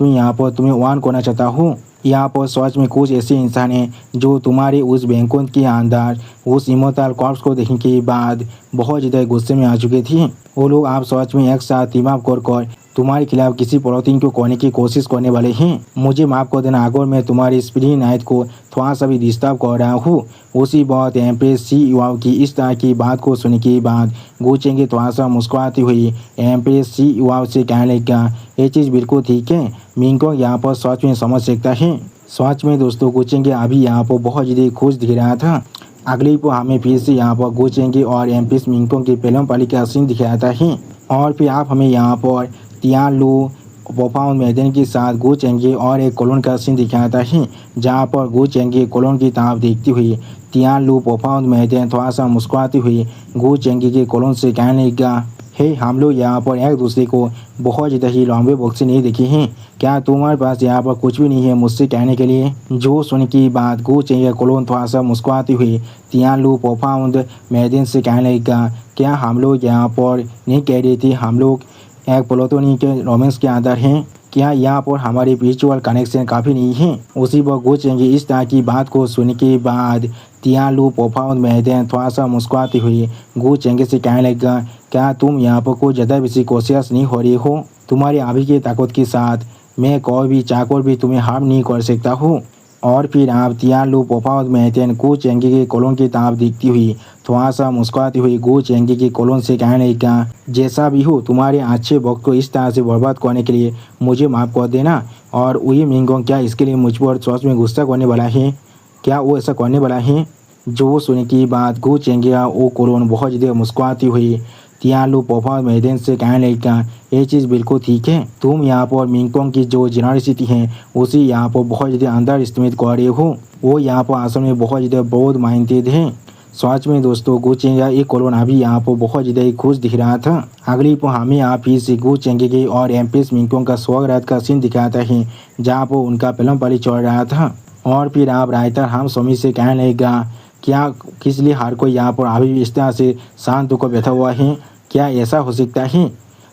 यहाँ पर तुम्हें वार्न करना चाहता हूँ। यहाँ पर सच में कुछ ऐसे इंसान हैं जो तुम्हारे उस बैंकों के अंदर उस इमोटल कॉर्प्स को देखने के बाद बहुत ज़्यादा गुस्से में आ चुके थे। वो लोग आप सच में एक साथ टीम अप कर तुम्हारे खिलाफ किसी प्लॉटिंग को करने की कोशिश करने वाले हैं। मुझे माफ़ कर देना अगर मैं तुम्हारी स्प्री नाइट को थोड़ा सा भी डिस्टर्ब कर रहा हूँ। उसी बात एमपीएससी युवाओं की इस तरह की बात को सुनने के बाद गोचेंगी थोड़ा सा मुस्कुराती हुई एमपीएससी युवाओं से कहने लगा, ये चीज़ बिल्कुल ठीक है, मिंगकोंग यहाँ पर सच में समझ सकता है। सच में दोस्तों गोचेंगी अभी यहाँ पर बहुत ज़्यादा खुश दिख रहा था। अगली पर हमें फिर से यहाँ पर गोचेंगी और एमपीएस मिंगकोंग की फिल्म पाली का सीन दिखाता है। और फिर आप हमें यहाँ पर तियान लू पोफाउन मैदन के साथ गो चेंगे और एक कॉलोन का सीन दिखाता है, जहाँ पर गो चेंगे कॉलोन की ताप देखती हुई तियान लू पोफाउन मैदन थोड़ा सा मुस्कुराती हुई गो चेंगे के कॉलोन से कहने लगा, हे हम लोग यहाँ पर एक दूसरे को बहुत ज़्यादा ही लंबे वक्त से नहीं देखे हैं, क्या तुम्हारे पास यहाँ पर कुछ भी नहीं है मुझसे कहने के लिए? जो सुन की बात गो चेंगे कॉलोन थोड़ा सा मुस्कुराती हुई तियान लू पोफाउन मैदन से कहने लगा, क्या हम लोग यहाँ पर नहीं कह रहे थे हम लोग एक प्लॉटोनिक के रोमांस के अंदर हैं? क्या यहाँ पर हमारी म्यूचुअल कनेक्शन काफ़ी नहीं है? उसी पर गोचेंगी इस तरह की बात को सुनने के बाद तियान लू पोफाउन मैदन थोड़ा सा मुस्कुराती हुई गोचेंगी से कहने लगा, क्या तुम यहाँ पर कोई ज़्यादा बेसी कोशिश नहीं हो रही हो? तुम्हारी अभी की ताकत के साथ मैं कोई भी चाकर भी तुम्हें हार्म नहीं कर सकता हूँ। और फिर आप तियान लू पोफाउन मैदन गो चेंगी के कॉलोन की ताप देखती हुई थोड़ा सा मुस्कुराती हुई गो चेंगी के कॉलोन से कहने लगा, जैसा भी हो तुम्हारे अच्छे वक्त को इस तरह से बर्बाद करने के लिए मुझे माफ़ कर देना। और वही मिंगकोंग क्या इसके लिए मुझ पर सच में गुस्सा करने वाला है? क्या वो ऐसा करने वाला है? जो सुनने की बात गो चेंगी वो कॉलोन बहुत ज़्यादा मुस्कुराती हुई तियान लू पोफाउन मैदन से कहने लगा, ये चीज़ बिल्कुल ठीक है, तुम यहाँ पर मिंगकोंग की जो जेनरसिटी है उसी यहाँ पर बहुत ज़्यादा अंडर एस्टिमेट कर रहे हो। वो यहाँ पर असल में बहुत ज़्यादा बहुत माइंडेड है। सच में दोस्तों गोचेंगी एक कॉलोन अभी यहाँ पर बहुत ज़्यादा ही खुश दिख रहा था। अगली पर हमें यहाँ फिर से गोचेंगी और एमपीएस मिंगकोंग का स्वागत का सीन दिखाता है, जहाँ पर उनका फिल्म पाली चल रहा था। और फिर आप रायता हम स्वामी से कहने लगा, क्या किस लिए हर कोई यहाँ पर अभी इस तरह से शांत होकर बैठा हुआ है? क्या ऐसा हो सकता है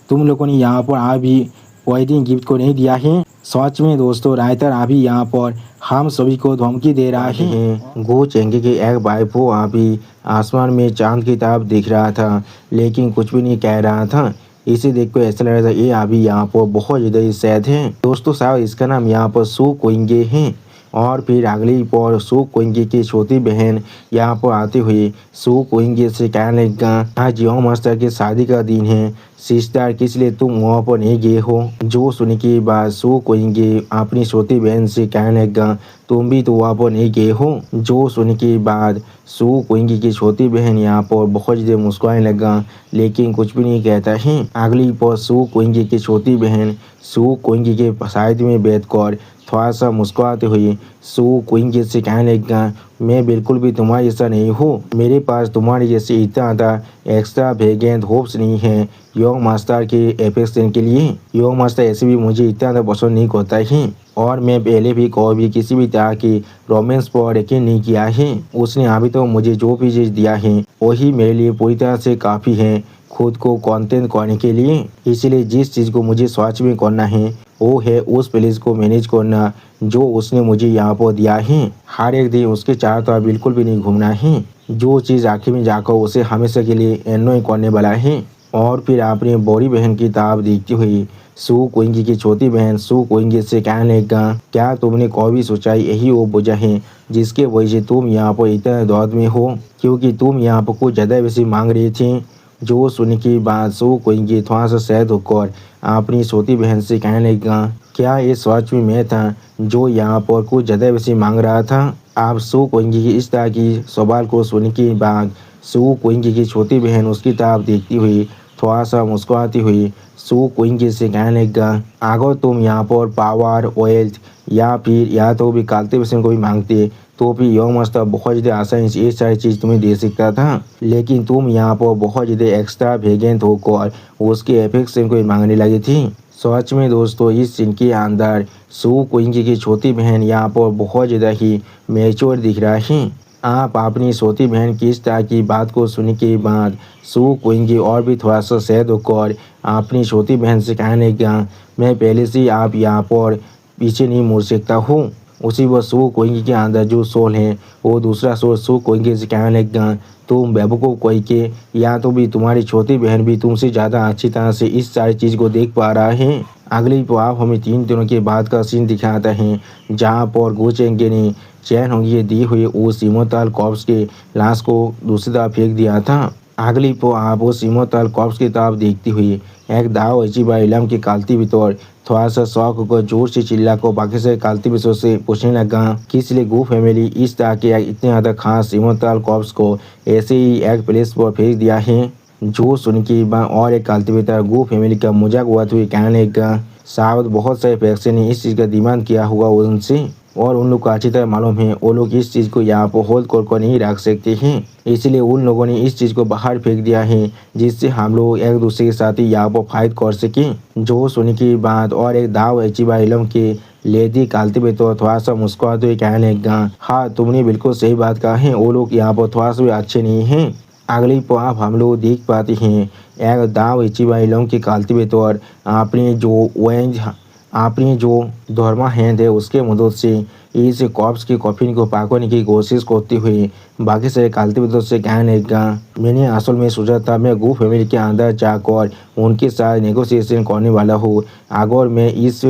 तुम लोगों ने यहाँ पर अभी वेडिंग गिफ्ट को नहीं दिया है? सच में दोस्तों रायतर अभी यहाँ पर हम सभी को धमकी दे रहा है। गो चेंगी के एक भाई वो अभी आसमान में चांद की तरफ दिख रहा था, लेकिन कुछ भी नहीं कह रहा था। इसे देखकर ऐसा लग रहा था ये अभी यहाँ पर बहुत ज़्यादा ही सैड है। दोस्तों शायद इसका नाम यहाँ पर सू कोइंगे है। और फिर अगली पर सू कोइंगे की छोटी बहन यहाँ पर आते हुए सू कोइंगे से कहने लगा, आज योंग मास्टर की शादी का दिन है, सिस्टर किस लिए तुम वहाँ पर नहीं गए हो? जो सुनने के बाद सू कोइंगे अपनी छोटी बहन से कहने लगा, तुम भी तो वहाँ पर नहीं गए हो? जो सुनने के बाद सू कोइंगे की छोटी बहन यहाँ पर बहुत ज़्यादा मुस्कुराने लगा, लेकिन कुछ भी नहीं कहता है। अगली पर सू कोइंगे की छोटी बहन सू कोइंगे के साइड में बैठकर थोड़ा सा मुस्कुराते हुए सू कोइंगे से कहने लगा, मैं बिल्कुल भी तुम्हारे जैसा नहीं हूँ, मेरे पास तुम्हारे जैसे इतना ज़्यादा एक्स्ट्रा वेगेंट होप्स नहीं है योंग मास्टर के एफेक्शन के लिए। योंग मास्टर ऐसे भी मुझे इतना ज़्यादा पसंद नहीं करता है, और मैं पहले भी कभी भी किसी भी तरह की रोमांस पर यकीन नहीं किया है। उसने अभी तो मुझे जो भी चीज़ दिया है वही मेरे लिए पूरी तरह से काफ़ी है खुद को कंटेंट करने के लिए। इसलिए जिस चीज़ को मुझे सच में करना है वो है उस प्लेस को मैनेज करना जो उसने मुझे यहाँ पर दिया है। हर एक दिन उसके चारों तरफ बिल्कुल भी नहीं घूमना है, जो चीज़ आखिर में जाकर उसे हमेशा के लिए एन्जॉय करने वाला है। और फिर अपनी बड़ी बहन की तरफ देखती हुई सू कुइंगी की छोटी बहन सू कुइंगी से कहने लगा, क्या तुमने कभी सोचा यही वो वजह है जिसके वजह से तुम यहाँ पर इतना दौड़ में हो, क्योंकि तुम यहाँ पर कुछ ज़्यादा वैसे मांग रही थी। जो सुन के बाद सू कुइंगी थोड़ा सा सैद होकर अपनी छोटी बहन से कहने लगा, क्या ये सच में मैं था जो यहाँ पर कुछ ज़्यादा वैसे मांग रहा था। आप सू कुइंगी की इस तरह की सवाल को सुनने के बाद सू कुइंगी की छोटी बहन उसकी तरफ देखती हुई थोड़ा सा मुस्कुराती हुई सू कुइंगी से कहने लगा, अगर तुम यहाँ पर पावर वेल्थ या फिर या तो भी कल्टीवेशन को भी मांगते तो भी यह मस्ता बहुत ज़्यादा आसानी से ये सारी चीज़ तुम्हें दे सकता था, लेकिन तुम यहाँ पर बहुत ज़्यादा एक्स्ट्रा वेगेंट होकर उसके अफेक्शन को मांगने लगी थी। सच में दोस्तों इस सीन के अंदर सू कुइंगी की छोटी बहन यहाँ पर बहुत ज़्यादा ही मैच्योर दिख रहा है। आप अपनी छोटी बहन की इस तरह की बात को सुनने के बाद सू कुइंगी और भी थोड़ा सा सैद होकर अपनी छोटी बहन से कहने लगा, मैं पहले से आप यहाँ पर पीछे नहीं मुड़ सकता हूँ। उसी वक्त सू कुइंगी के अंदर जो सोल है वो दूसरा सोल सू कुइंगी से कहने लगा, तुम बेवकूफ़ कोई के, या तो भी तुम्हारी छोटी बहन भी तुमसे ज़्यादा अच्छी तरह से इस सारी चीज़ को देख पा रहा है। अगली तो आप हमें 3 दिनों के बाद का सीन दिखाता है जहाँ पर गो चेंगे ने चैन होंगी दी हुई उस सीमोताल कॉर्प्स के लाश को दूसरी तरफ फेंक दिया था। अगली को आप वो सीमोताल कॉर्प्स की तरफ देखती हुई एक दाव अजीबा इलम के कालती बितौर थोड़ा सा शौक होकर जोर से चिल्ला को बाकी से कालती बितौर से पूछने लगा कि इसलिए गू फैमिली इस तरह के इतने ज़्यादा खास सीमोताल कॉर्प्स को ऐसे ही एक प्लेस पर फेंक दिया है। जो सुन के और एक कालती बितर गू फैमिली का मजाक हुआ तो कहने लगा, शायद बहुत सारे फैक्शन ने इस चीज़ का डिमांड किया हुआ उनसे और उन लोग को अच्छी तरह मालूम है वो लोग इस चीज़ को यहाँ पर होल्ड कर नहीं रख सकते हैं, इसलिए उन लोगों ने इस चीज़ को बाहर फेंक दिया है जिससे हम लोग एक दूसरे के साथ ही यहाँ पर फाइट कर सकें। जो सुनने की बात और एक दाव अचीबा इलम के लेडी कालती में तो थोड़ा सा मुस्कुराते हुए कहने लगा, हाँ तुमने बिल्कुल सही बात कहा है, वो लोग यहाँ पर थोड़ा सा भी अच्छे नहीं हैं। अगली पाप हम लोग देख पाते हैं एक दाव अचीबा इलम के कालती में तो अपनी जो धर्मा हैंड है उसके मदद से इस कॉप्स की कॉफिन को पाकने की कोशिश करते हुए बाकी सारे कालती मदद से कहने लगा, मैंने असल में सोचा था मैं गू फैमिली के अंदर जाकर उनके साथ नेगोशिएशन करने वाला हूँ, अगर मैं इस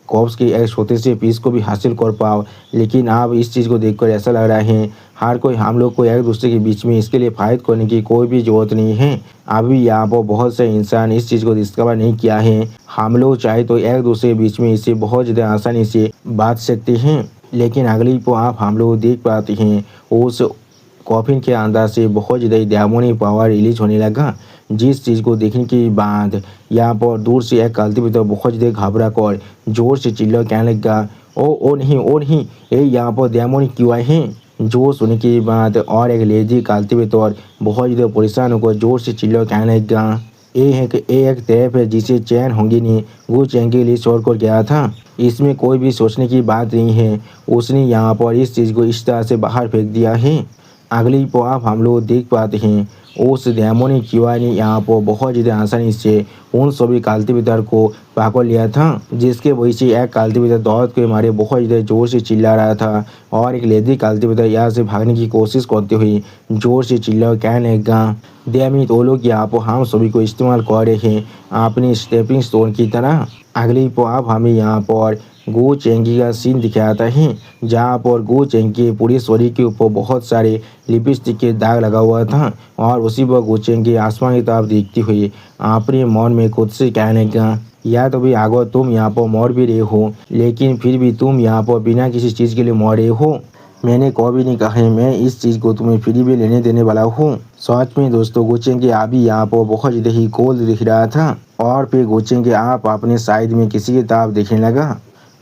कॉप्स की एक छोटे से पीस को भी हासिल कर पाओ, लेकिन अब इस चीज़ को देखकर ऐसा लग रहा है हर कोई हम लोग को एक दूसरे के बीच में इसके लिए फाइट करने की कोई भी ज़रूरत नहीं है। अभी यहाँ पर बहुत से इंसान इस चीज़ को डिस्कवर नहीं किया है, हम लोग चाहे तो एक दूसरे के बीच में इसे बहुत ज़्यादा आसानी से बांट सकते हैं। लेकिन अगली को आप हम लोग देख पाते हैं उस कॉफिन के अंदर से बहुत ज़्यादा डेमोनिक पावर रिलीज होने लगा, जिस चीज़ को देखने के बाद यहाँ पर दूर से एक कालती भी तो बहुत ज़्यादा घबरा कर जोर से चिल्ला कहने लगा, ओ नहीं ये यहाँ पर डेमोनिक क्यों आए हैं। जो सुनने के बाद और एक लेडी कालती भी तौर बहुत ज़्यादा परेशान होकर जोर से चिल्ला कहने लगा, ये है कि एक तरफ है जिसे चैन होंगी ने वो चैन के लिए छोड़ कर गया था, इसमें कोई भी सोचने की बात नहीं है, उसने यहाँ पर इस चीज़ को इस तरह से बाहर फेंक दिया है। अगली को आप हम लोग देख पाते हैं उस डेमोनिक क्यूआ ने यहाँ पर बहुत ज़्यादा आसानी से उन सभी कालती बितर को पकड़ लिया था, जिसके वजह से एक कालती बितर दौड़ के मारे बहुत ज़्यादा जोर से चिल्ला रहा था और एक लेडी कालती बितर यहाँ से भागने की कोशिश करते हुए जोर से चिल्ला कहने लगा, डेमिट वो लोग यहाँ पर हम सभी को इस्तेमाल कर रहे हैं अपनी स्टेपिंग स्टोन की तरह। अगली पर आप हमें यहाँ पर गो चेंगी का सीन दिखाता है जहाँ पर गो चेंगी पूरी शरीर के ऊपर बहुत सारे लिपस्टिक के दाग लगा हुआ था और उसी पर गो चेंगी आसमान की तरफ देखती हुई अपने मन में खुद से कहने लगा, या तो भी अगर तुम यहाँ पर मर भी रहे हो लेकिन फिर भी तुम यहाँ पर बिना किसी चीज़ के लिए मर रहे हो, मैंने कभी नहीं कहा है मैं इस चीज़ को तुम्हें फ्री भी लेने देने वाला हूँ। सच में दोस्तों गोचेंगे अभी यहाँ पर बहुत ज़्यादा ही कोल्ड दिख रहा था और फिर गोचेंगे आप अपने साइड में किसी की तरफ देखने लगा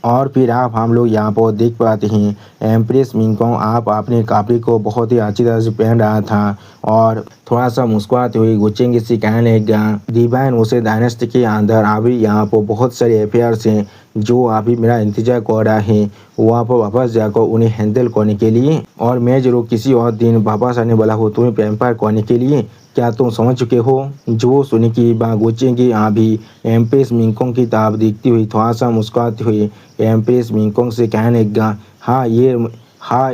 और फिर आप हम लोग यहाँ पर देख पाते हैं एम्प्रेस मिंगकोंग आप अपने कपड़े को बहुत ही अच्छी तरह से पहन रहा था और थोड़ा सा मुस्कुराते हुए गोचेंगे से कहने लगा, डिवाइन उसे डायनेस्टी के अंदर अभी यहाँ पर बहुत सारे अफेयर्स हैं जो अभी मेरा इंतजार कर रहा है वहाँ पर वापस जाकर उन्हें हैंडल करने के लिए, और मैं जरूर किसी और दिन वापस आने वाला हूँ तुम्हें पैम्पर करने के लिए। क्या तुम समझ चुके हो? जो सुनने की बाद गोचेंगी अभी एम्प्रेस मिंगकोंग की तरफ देखती हुई थोड़ा सा मुस्कुराती हुई एम्प्रेस मिंगकोंग से कहने लगा, हाँ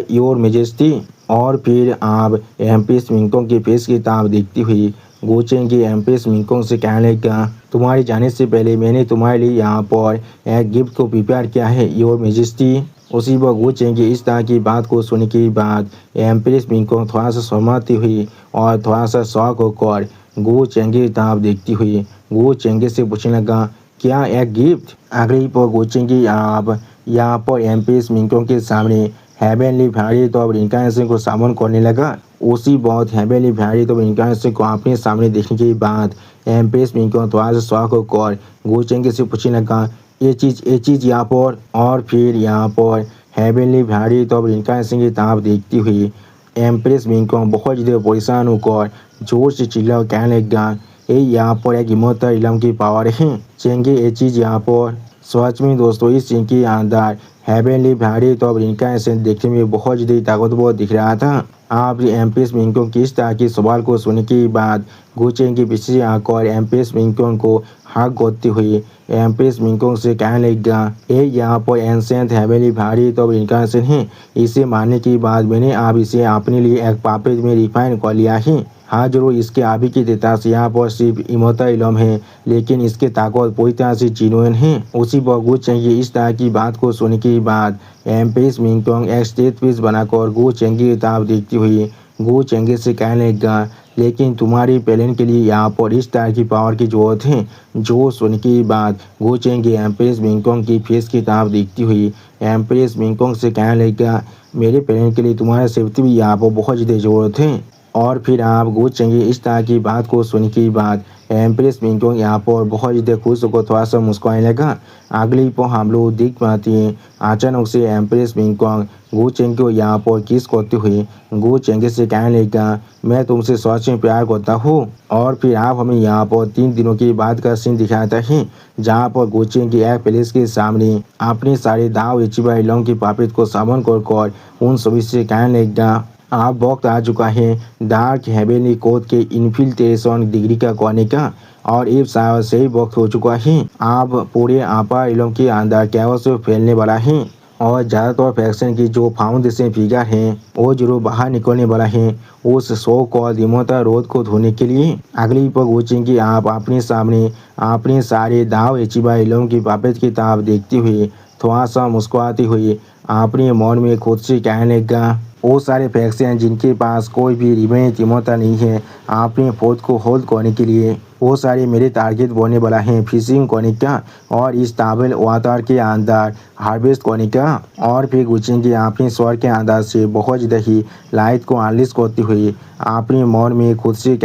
योर मेजेस्टी। और फिर आप एम्प्रेस मिंगकोंग के फेस की तरफ देखती हुई गोचेंगी एम्प्रेस मिंगकोंग से कहने लगा, तुम्हारे जाने से पहले मैंने तुम्हारे लिए यहाँ पर एक गिफ्ट को प्रिपेयर किया है योर मेजेस्टी। उसी वक्त गोचेंगी इस तरह की बात को सुनने के बाद एम्प्रेस मिंगकोंग थोड़ा सा शर्माती हुई और थोड़ा सा शौक होकर गो चेंगे की तरफ देखती हुई गो चेंगे से पूछने लगा, क्या एक गिफ्ट? अगली पर गो चेंगे आप यहाँ पर एम्प्रेस मिंगकोंग के सामने हेवनली वैराइटी ऑफ इनकार्नेशन को सामन करने लगा। उसी बहुत हेवनली वैराइटी ऑफ इनकार्नेशन को अपने सामने देखने के बाद एम्प्रेस मिंगकोंग थोड़ा सा शौक होकर गो चेंगे से पूछने लगा, ये चीज़ यहाँ पर। और फिर यहाँ पर हेवनली वैराइटी ऑफ इनकार्नेशन की तरफ देखती हुई एम्प्रेस मिंगकोंग बहुत ज़्यादा परेशान होकर जोर से चिल्ला कहने लगा, ये यहाँ पर एक इमोर्टल इलम की पावर है चेंगे, ये चीज़ यहाँ पर। सच में दोस्तों इस चीज के अंदर हेवनली वैराइटी ऑफ इनकार्नेशन देखने में बहुत ज़्यादा ताकतवर दिख रहा था। आप एम्प्रेस मिंगकोंग की इस तरह के सवाल को सुनने के बाद गोचेंग के पीछे आकर एम्प्रेस मिंगकोंग को हाथ करते हुए एम्प्रेस मिंगकोंग से कहने लगा, ये यहाँ पर ancient heavenly variety of incarnation है। इसे मानने के बाद मैंने आप इसे अपने लिए एक पैकेज में रिफाइन कर लिया है। हाँ जरूर इसके अभी की डेटा से यहाँ पर सिर्फ इमोर्टल इलम है, लेकिन इसके ताकत पूरी तरह से जेन्युइन है। उसी पर गो चेंगी इस तरह की बात को सुनने के बाद एम्प्रेस मिंगकोंग एक स्टेट पीस बनाकर गो चेंगी की तरफ देखती हुई गो चेंगी से कहने लगा, लेकिन तुम्हारी प्लान के लिए यहाँ पर इस तरह की पावर की जरूरत है। जो सुन के बाद गो चेंगी एम्प्रेस मिंगकोंग की फेस की तरफ देखती हुई एम्प्रेस मिंगकोंग से कहने लगा, मेरे प्लान के लिए तुम्हारे सेफ्टी भी यहाँ पर बहुत ज़्यादा ज़रूरत है। और फिर आप गो चेंगी इस तरह की बात को सुनने के बाद एम्प्रेस मिंगकोंग यहाँ पर बहुत ज़्यादा खुश होकर थोड़ा सा मुस्कुराने लगा। अगली पर हम लोग देख पाते हैं अचानक से एम्प्रेस मिंगकोंग गो चेंगी को यहाँ पर किस करते हुए गो चेंगी से कहने लगा, मैं तुमसे सच में प्यार करता हूँ। और फिर आप हमें यहाँ पर 3 दिनों के बाद का सीन दिखाता है जहाँ पर गो चेंगी एक प्लेस के सामने अपने सारे दाव इचिबा इलम की पापित को सामन कर उन सभी से कहने लगा, आप वक्त आ चुका है डार्क हेवनली कोड के इन्फिल्ट्रेशन डिग्री का करने का, और एक शायद सही वक्त हो चुका है। आप पूरे आपा इलम के अंदर कैओस फैलने वाला है और ज़्यादातर फैक्शन की जो फाउंडेशन फिगर हैं वो जरूर बाहर निकलने वाला है उस शो को इमोर्टल रोड को धोने के लिए। अगली पर गोचेंगी आप अपने सामने अपने सारे दाव इचिबा इलम की पापित की तरफ देखती हुई थोड़ा सा मुस्कुराती हुई अपने मन में खुद से कहने लगा, वो सारे फैक्शन जिनके पास कोई भी रिमेन इमोर्टल नहीं है अपने फोर्थ को होल्ड करने के लिए, वो सारे मेरे टारगेट बनने वाला है फिशिंग करने का और इस ताबल वाटर के अंदर हार्वेस्ट करने का। और फिर गुचेंगे अपने स्वर के अंदर से बहुत ज़्यादा ही लाइट को अनलिस्ट करती हुई अपने मन में खुद से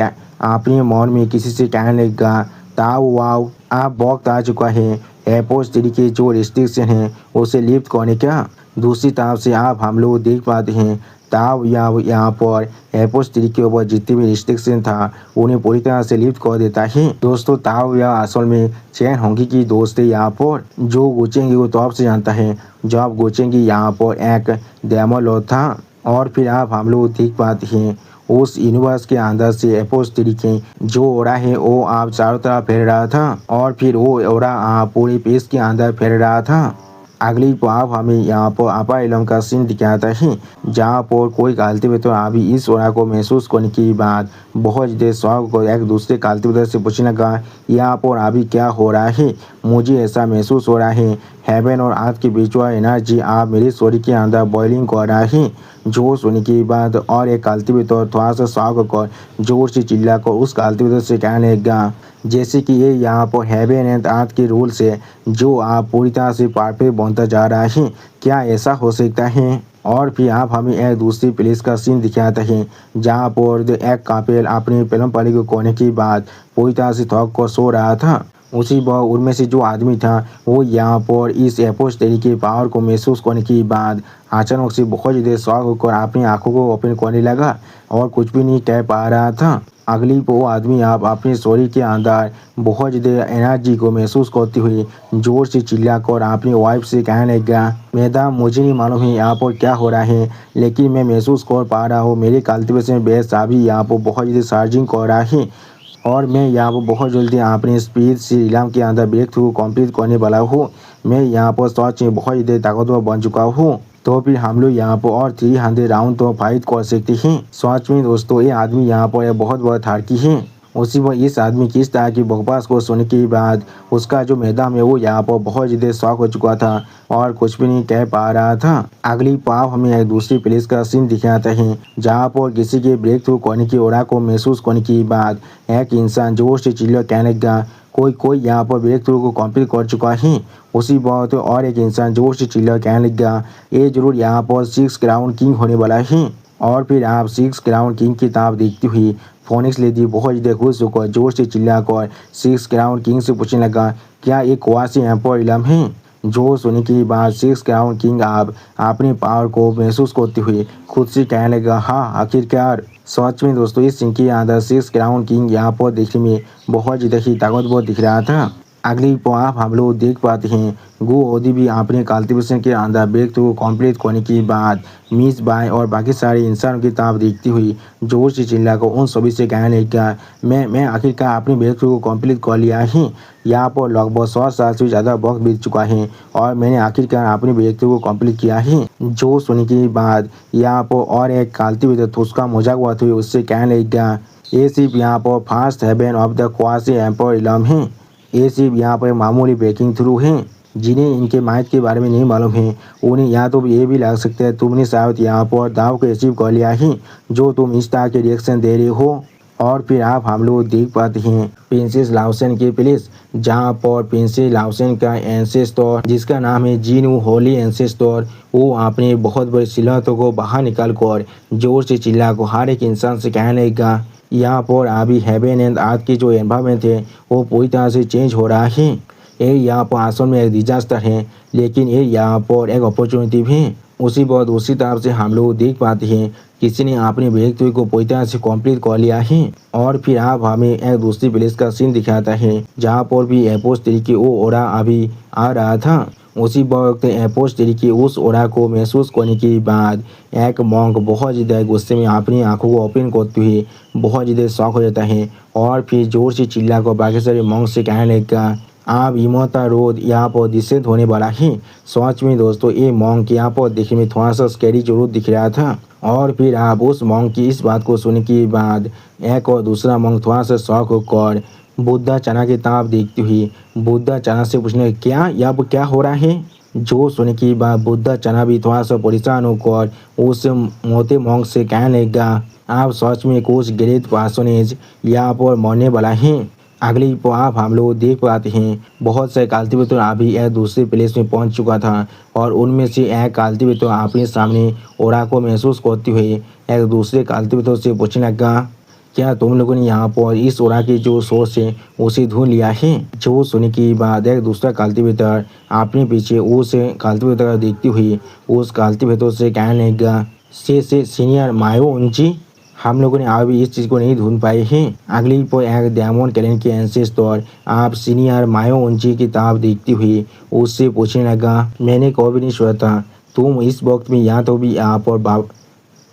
अपने मन में किसी से कहने लगा, ताऊ वाओ आप वक्त आ चुका है एयरपोर्ट तरीके जो रिस्ट्रिक्शन है उसे लिफ्ट करने का। दूसरी तरफ से आप हम लोग देख पाते हैं ताव यहाँ पर एयरपोर्ट तरीके के ऊपर जितने भी रिस्ट्रिक्शन था उन्हें पूरी तरह से लिफ्ट कर देता है। दोस्तों ताव या असल में चैन होंगी की दोस्त है यहाँ पर जो गोचेंगी को तौर से जानता है जब गोचेंगी यहाँ पर एक डेमोलॉर्ड था। और फिर आप हम लोग देख पाते हैं उस यूनिवर्स के अंदर से एयरपोर्ट तरीके जो ओरा है वो आप चारों तरफ फैल रहा था और फिर वो ओरा आप पूरे पेज के अंदर फैल रहा था। अगली आप हमें यहाँ पर आपा इलम का सीन दिखाता है जहाँ पर कोई कल्टिवेटर अभी इस ओरा को महसूस करने के बाद बहुत ज़्यादा शौक को एक दूसरे कल्टिवेटर से पूछने लगा, यहाँ पर अभी क्या हो रहा है? मुझे ऐसा महसूस हो रहा है हेवन और अर्थ की बीचवा एनर्जी आप मेरे शरीर के अंदर बॉइलिंग कर रहा है। जोर सुनने के बाद और एक कल्टिवेटर थोड़ा सा शौक कर जोर से चिल्ला कर उस कल्टिवेटर से कहने लगा, जैसे कि ये यहाँ पर हेवन एंड अर्थ के रूल्स है जो आप पूरी तरह से परफेक्ट बनता जा रहा है, क्या ऐसा हो सकता है? और फिर आप हमें एक दूसरी प्लेस का सीन दिखाते हैं जहाँ पर एक कपल अपनी फिल्म पाली को करने के बाद पूरी तरह से थक कर सो रहा था। उसी वह उनमें से जो आदमी था वो यहाँ पर इस एपोस्ट तरीके पावर को महसूस करने के बाद अचानक से बहुत ज़्यादा शौक होकर अपनी आंखों को ओपन करने लगा और कुछ भी नहीं कह पा रहा था। अगली वो आदमी आप अपने शरीर के अंदर बहुत ज़्यादा एनर्जी को महसूस करते हुए जोर से चिल्लाकर अपनी वाइफ से कहने लगा, मैडम मुझे नहीं मालूम है यहाँ पर क्या हो रहा है, लेकिन मैं महसूस कर पा रहा हूँ मेरे कल्टीवेशन बेस अभी यहाँ पर बहुत ज़्यादा चार्जिंग कर रहा है और मैं यहाँ पर बहुत जल्दी अपनी स्पीड से इलाम के अंदर ब्रेक थ्रू कम्प्लीट करने वाला हूँ। मैं यहाँ पर सच में बहुत ज़्यादा ताकतवर बन चुका हूँ, तो फिर हम लोग यहाँ पर और 300 राउंड तो फाइट कर सकते हैं। सच में दोस्तों ये आदमी यहाँ पर बहुत बड़ा थारकी है। उसी पर इस आदमी की इस तरह की बकवास को सुनने के बाद उसका जो मैदान है वो यहाँ पर बहुत ज़्यादा शॉक हो चुका था और कुछ भी नहीं कह पा रहा था। अगली पाव हमें एक दूसरी प्लेस का सीन दिखाता है जहाँ पर किसी के ब्रेक थ्रू करने की ओरा को महसूस करने के बाद एक इंसान जोर से चिल्ला कहने लगा, कोई यहाँ पर ब्रेक थ्रू को कंप्लीट कर चुका है। उसी बात और एक इंसान जोर से चिल्ला कहने लगा, ये जरूर यहाँ पर 6 क्राउन किंग होने वाला है। और फिर आप 6 क्राउन किंग की किताब देखती हुई फोनिक्स लेडी बहुत ज़्यादा खुश होकर जोर से चिल्लाकर 6 क्राउन किंग से पूछने लगा, क्या एक क्वासी एम्पर इलम है। जो सुनने के बाद 6 क्राउन किंग आप अपने पावर को महसूस करते हुए खुद से कहने लगा, हाँ आखिरकार। सच में दोस्तों इस सीन के अंदर 6 क्राउन किंग यहाँ पर देखने में बहुत ज़्यादा ही ताकतवर दिख रहा था। अगली पाव हम लोग देख पाते हैं गो ओदी भी अपने कल्टीवेशन के अंदर ब्रेक थ्रू कंप्लीट करने के बाद मिस बाय और बाकी सारे इंसानों की ताब देखती हुई जोर से चिल्लाकर उन सभी से कहने लगा, मैं आखिरकार अपने ब्रेक थ्रू को कंप्लीट कर लिया है। यहाँ पर लगभग 100 साल से ज़्यादा वक्त बीत चुका है और मैंने आखिरकार अपने ब्रेक थ्रू को कंप्लीट किया है। जो सुनने के बाद यहाँ पर और एक कल्टीवेटर उसका मजाक उड़ाते हुए उससे कहने लगा, ये सिर्फ यहाँ पर first haven of the quasi एम्पर इलम है। ये सिर्फ यहाँ पर मामूली ब्रेकिंग थ्रू हैं। जिन्हें इनके माइट के बारे में नहीं मालूम है उन्हें या तो ये भी लग सकता है तुमने शायद यहाँ पर दाव को अचीव कर लिया है जो तुम इस तरह के रिएक्शन दे रहे हो। और फिर आप हम लोग देख पाते हैं प्रिंसेस लाउसेन के प्लेस जहाँ पर प्रिंसेस लाउसेन का एंसेस्टर जिसका नाम है जीनू होली एंसेस्टर वो अपने बहुत बड़े सिलहतों को बाहर निकाल कर जोर से चिल्ला को हर एक इंसान से कहने लगा, यहाँ पर अभी हेवन एंड अर्थ की जो एनवायरमेंट है वो पूरी तरह से चेंज हो रहा है। ये यहाँ पर असल में एक डिजास्टर है लेकिन ये यहाँ पर एक अपॉर्चुनिटी भी है। उसी बहुत दूसरी तरफ से हम लोग देख पाते हैं किसी ने अपने ब्रेक थ्रू को पूरी तरह से कंप्लीट कर लिया है। और फिर आप हमें एक दूसरी प्लेस का सीन दिखाता है जहाँ पर भी एपोस तरीके वो ओरा अभी आ रहा था। उसी वक्त एपोस तरीके उस ओरा को महसूस करने के बाद एक मॉन्क बहुत ज़्यादा गुस्से में अपनी आंखों को ओपन करते हुए बहुत ज़्यादा शॉक हो जाता है और फिर जोर से चिल्ला कर बाकी सारे मॉन्क से कहने लगा, आप इमोता रोड यहाँ पर डिसेंट होने वाला है। सच में दोस्तों ये मॉन्क यहाँ पर देखने में थोड़ा सा स्कैरी जरूर दिख रहा था। और फिर आप उस मॉन्क की इस बात को सुनने के बाद एक और दूसरा मॉन्क थोड़ा सा शौक होकर बुद्धा चना की तरफ देखती हुई बुद्धा चना से पूछने, क्या यहाँ पर क्या हो रहा है। जो सुनने के बाद बुद्धा चना भी थोड़ा सा परेशान होकर उस मोटे मॉन्क से कहने लगा, आप सच में कुछ ग्रेट पर्सनेज यहाँ पर मरने वाला है। अगली पाव हम लोग देख पाते हैं बहुत से कल्टीवेटर अभी एक दूसरे प्लेस में पहुंच चुका था और उनमें से एक कल्टीवेटर अपने सामने ओरा को महसूस करते हुए एक दूसरे कल्टीवेटर से पूछने लगा, क्या तुम लोगों ने यहाँ पर इस ओरा की जो सोर्स है उसे ढूंढ लिया है। जो सुनने के बाद एक दूसरा कल्टीवेटर अपने पीछे उस कल्टीवेटर देखती हुई उस कल्टीवेटर से कहने लगा, से सीनियर मायो उनची, हम लोगों ने अभी इस चीज़ को नहीं ढूंढ पाए हैं। अगली पर एक डायमंड कैलेंडर के एंसेस्टर आप सीनियर मायो उनची की किताब देखती हुई उससे पूछने लगा, मैंने कभी नहीं सोचा था तुम इस वक्त में यहाँ तो भी यहाँ पर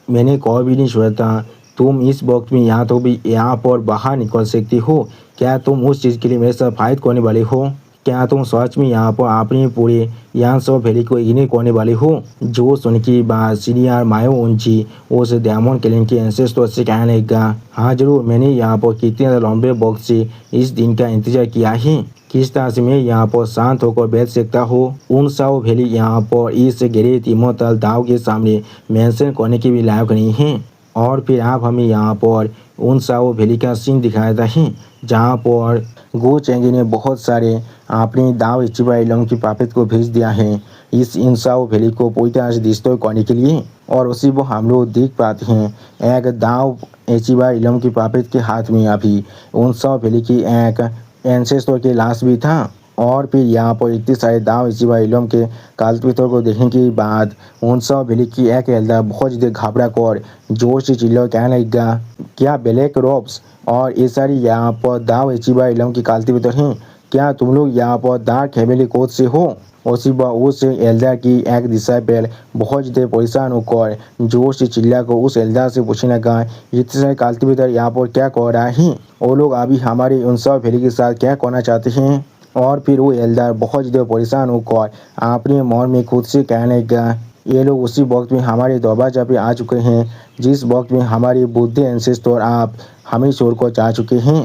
मैंने कभी भी नहीं सोचा था तुम इस वक्त में यहाँ तो भी यहाँ पर बाहर निकल सकती हो। क्या तुम उस चीज़ के लिए मेरे साथ फाइट करने वाले हो। क्या तुम सच में यहाँ पर अपने पूरे यहाँ सब वैली को इग्नोर करने वाले हो। जो सुन के बाद सीनियर मायो उनची उस डायमंड कैलेंडर के एंसेस्टर से कहने लगा, हाँ जरूर, मैंने यहाँ पर कितने लंबे वक्त से इस दिन का इंतजार किया है। किस तरह से मैं यहाँ पर शांत होकर बैठ सकता हूँ। उन सब वैली यहाँ पर इस ग्रेट इमोर्टल दाव के सामने मेंशन करने के भी लायक नहीं है। और फिर आप हमें यहाँ पर उन साओ वैली का सीन दिखाता है जहाँ पर गो चेंगी ने बहुत सारे अपने दाव इचिबा इलम की पापित को भेज दिया है इस इंसाओ वैली को पूरी तरह से डिस्ट्रॉय करने के लिए। और उसी वो हम लोग देख पाते हैं एक दाव इचिबा इलम की पापित के हाथ में अभी उन साओ वैली की एक एंसेस्टर के लाश भी था। और फिर यहाँ पर इतने सारे दाव इसीबा इलम के काल्पितों को देखने के बाद उन सब भेली की एक एल्दा बहुत ज़्यादा घबरा कर जोर से चिल्ला कहने लगा, क्या ब्लैक रॉब्स और ये सारी यहाँ पर दाव इसीबा इलम की काल्पितर हैं? क्या तुम लोग यहाँ पर डार्क फैमिली कोड से हो? ओसीबा उस एल्दा की एक डिसाइपल बहुत ज़्यादा परेशान होकर जोर से चिल्ला कर उस एल्दा से पूछने लगा, इतने सारे काल्पितर यहाँ पर क्या कह रहा है? वो लोग अभी हमारे उन सब भेली के साथ क्या करना चाहते हैं? और फिर वो एल्डर बहुत ज़्यादा परेशान होकर अपने मन में खुद से कहने लगा, ये लोग उसी वक्त में हमारे दरवाजा पे आ चुके हैं जिस वक्त में हमारे बुद्ध एंसेस्टर आप हमें छोड़कर जा चुके हैं।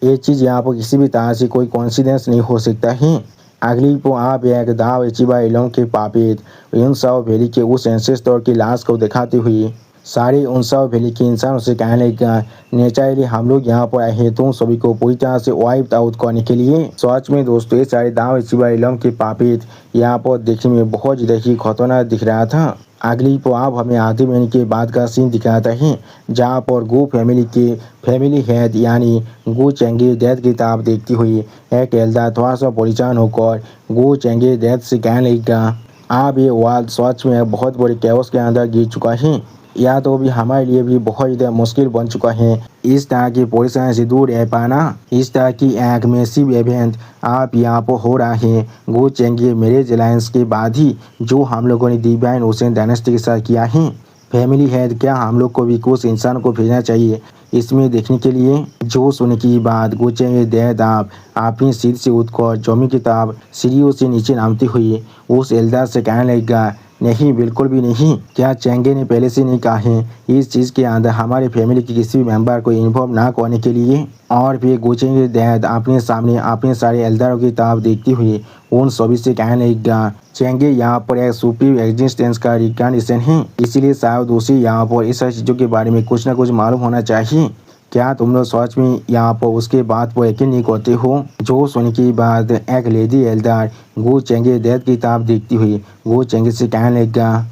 ये चीज़ यहाँ पर किसी भी तरह से कोई कॉन्सिडेंस नहीं हो सकता है। अगली को आप एक दाव एचिबा इलों के पापित इन सब वैली के उस एंसेस्टर की लाश को दिखाते हुए सारे उन सब वैली के इंसानों से कहने लगा, नेचुरली हम लोग यहाँ पर आए हैं तुम सभी को पूरी तरह से वाइप आउट करने के लिए। सच में दोस्तों ये सारे दाव एचिबा इलों के पापित यहाँ पर देखने में बहुत ज़्यादा ही खतरनाक दिख रहा था। अगली को आप हमें आधे महीने के बाद का सीन दिखाता है जहाँ पर गो फैमिली के फैमिली हेड यानी गो चेंगे डेथ की ताब देखती हुई एक एल्दा थोड़ा सा परेशान होकर गो चेंगे डेथ से कहने लगा, आप ये वर्ल्ड सच में बहुत बड़े कैओस के अंदर गिर चुका है, या तो भी हमारे लिए भी बहुत ज़्यादा मुश्किल बन चुका है इस तरह की परेशानी से दूर रह पाना। इस तरह की एक मैसिव इवेंट आप यहाँ पर हो रहा है गो चेंगे मैरिज अलायंस के बाद ही जो हम लोगों ने डिवाइन ओशन डायनेस्टी के साथ किया है। फैमिली हेड क्या हम लोग को भी कुछ इंसान को भेजना चाहिए इसमें देखने के लिए? जो सुनने की बात गो चेंगे डेथ आप अपनी सीट से उठकर जमी किताब सीढ़ियों से नीचे नामती हुई उस एल्दा से कहने लगा, नहीं बिल्कुल भी नहीं। क्या चेंगे ने पहले से नहीं कहा है इस चीज़ के अंदर हमारे फैमिली के किसी भी मेंबर को इन्वॉल्व ना करने के लिए? और फिर गोचेंगे डेथ अपने सामने अपने सारे एल्डरों की ताब देखती हुई उन सभी से कहने लगा, चेंगे यहाँ पर एक सुपीरियर एग्जिस्टेंस का रिकॉग्निशन है, इसीलिए शायद उसे यहाँ पर इस सारी चीज़ों के बारे में कुछ ना कुछ मालूम होना चाहिए। क्या तुम लोग सच में यहाँ पर उसके बात पर यकीन नहीं करते हो? जो सुनने की बात एक लेडी एल्डर गो चेंगे डेथ की ताब देखती हुई गो चेंगे से कहने लगा,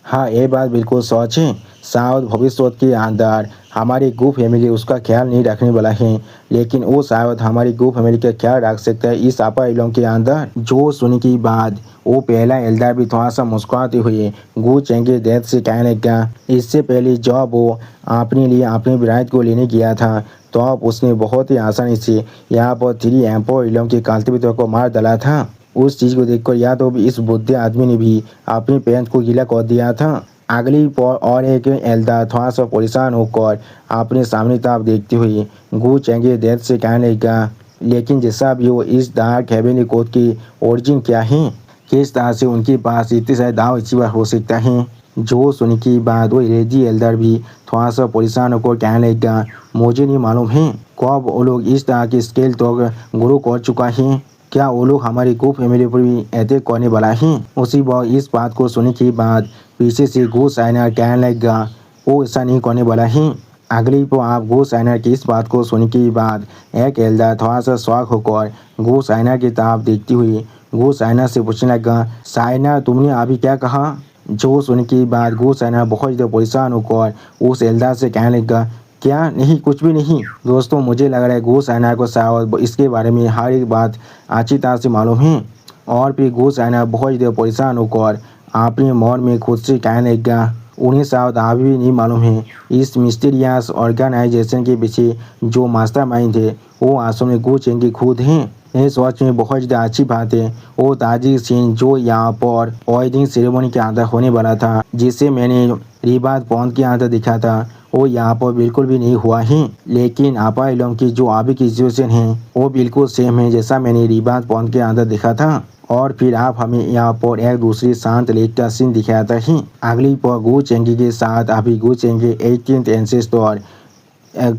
हाँ ये बात बिल्कुल सच है, शायद भविष्य के अंदर हमारी गो फैमिली उसका ख्याल नहीं रखने वाला है लेकिन वो शायद हमारी गो फैमिली का ख्याल रख सकता है इस आपा इलों के अंदर। जो सुनने की बात वो पहला एल्डर भी थोड़ा सा मुस्कुराते हुए गो चेंगे डेथ से कहने लगा, इससे पहले जब वो अपने लिए अपनी ब्राइड को लेने गया था तो अब उसने बहुत ही आसानी से यहाँ पर 3 एम्पोर इलों के काल्टिवेटर को मार डाला था। उस चीज़ को देखकर या तो भी इस बुद्धे आदमी ने भी अपने पेरेंट्स को गीला कर दिया था। अगली पर और एक एल्दा थोड़ा सा परेशान होकर अपने सामने ताब देखते हुए गो चेंगे डेथ से कहने लगा, लेकिन जैसा भी हो इस डार्क हेवनली कोड की ओरिजिन क्या है? किस तरह से उनके पास इतने सारे दाव इच्छा हो सकता है? जो सुनने की बात वो रेजी एल्डर भी थोड़ा सा परेशान होकर कहने लगा, मुझे नहीं मालूम है कब वो लोग इस तरह के स्केल तक ग्रो कर चुका है। क्या वो लोग हमारी गो फैमिली पर भी अटैक करने वाला है? उसी वक्त इस बात को सुनने के बाद पीछे से गो साइनर कहने लगा, वो ऐसा नहीं करने वाला है। अगली को आप गो साइनर की इस बात को सुनने के बाद एक एल्डर थोड़ा सा शौक होकर गो साइनर की तरफ देखती हुई गो साइनर से पूछने लगा, साइनर तुमने अभी क्या कहा? जो सुनने के बाद गो साइनर बहुत ज़्यादा परेशान होकर उस एल्डर से कहने लगा, क्या नहीं कुछ भी नहीं। दोस्तों मुझे लग रहा है गो साइनर को शायद इसके बारे में हर एक बात अच्छी तरह से मालूम है। और फिर गो साइनर बहुत ज़्यादा परेशान होकर अपने मन में खुद से कहने लगा, उन्हें शायद अभी भी नहीं मालूम है इस मिस्टीरियस ऑर्गेनाइजेशन के पीछे जो मास्टरमाइंड है वो असल में गो चेंगे खुद हैं। ये सच में बहुत ज़्यादा अच्छी बात है। वो ताजिक सीन जो यहाँ पर वेडिंग सेरेमनी के अंदर होने वाला था जिसे मैंने रिबात पॉन्ड के अंदर दिखा था वो यहाँ पर बिल्कुल भी नहीं हुआ है, लेकिन आपा इलों की जो अभी की सिचुएशन है वो बिल्कुल सेम है जैसा मैंने रिबात पॉन्ड के अंदर देखा था। और फिर आप हमें यहाँ पर एक दूसरी शांत लेक का सीन दिखाता है। अगली पर गो चेंगे के साथ अभी गो चेंगे 18th एंसेस्टर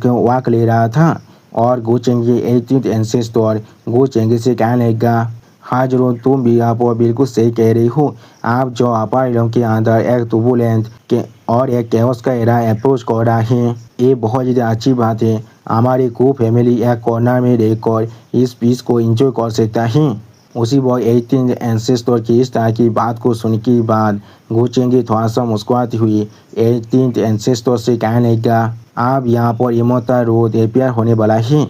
वाक ले रहा था और गो चेंगे 18th एंसेस्टर गो चेंगे से कहने लगा, हाँ जरूर तुम भी यहाँ पर बिल्कुल सही कह रही हो। आप जो आपा इलों के अंदर एक तुबुलेंट के और एक कैओस का एरा अप्रोच कर रहा है ये बहुत ज़्यादा अच्छी बात है। हमारी को फैमिली एक कॉर्नर में रहकर इस पीस को एंजॉय कर सकता है। उसी वक्त 18th एंसेस्टर की इस तरह की बात को सुन के बाद गो चेंगे थोड़ा सा मुस्कुराती हुई 18th एंसेस्टर से कहने लगा, आप यहाँ पर इमोता रोड एपियर होने वाला है।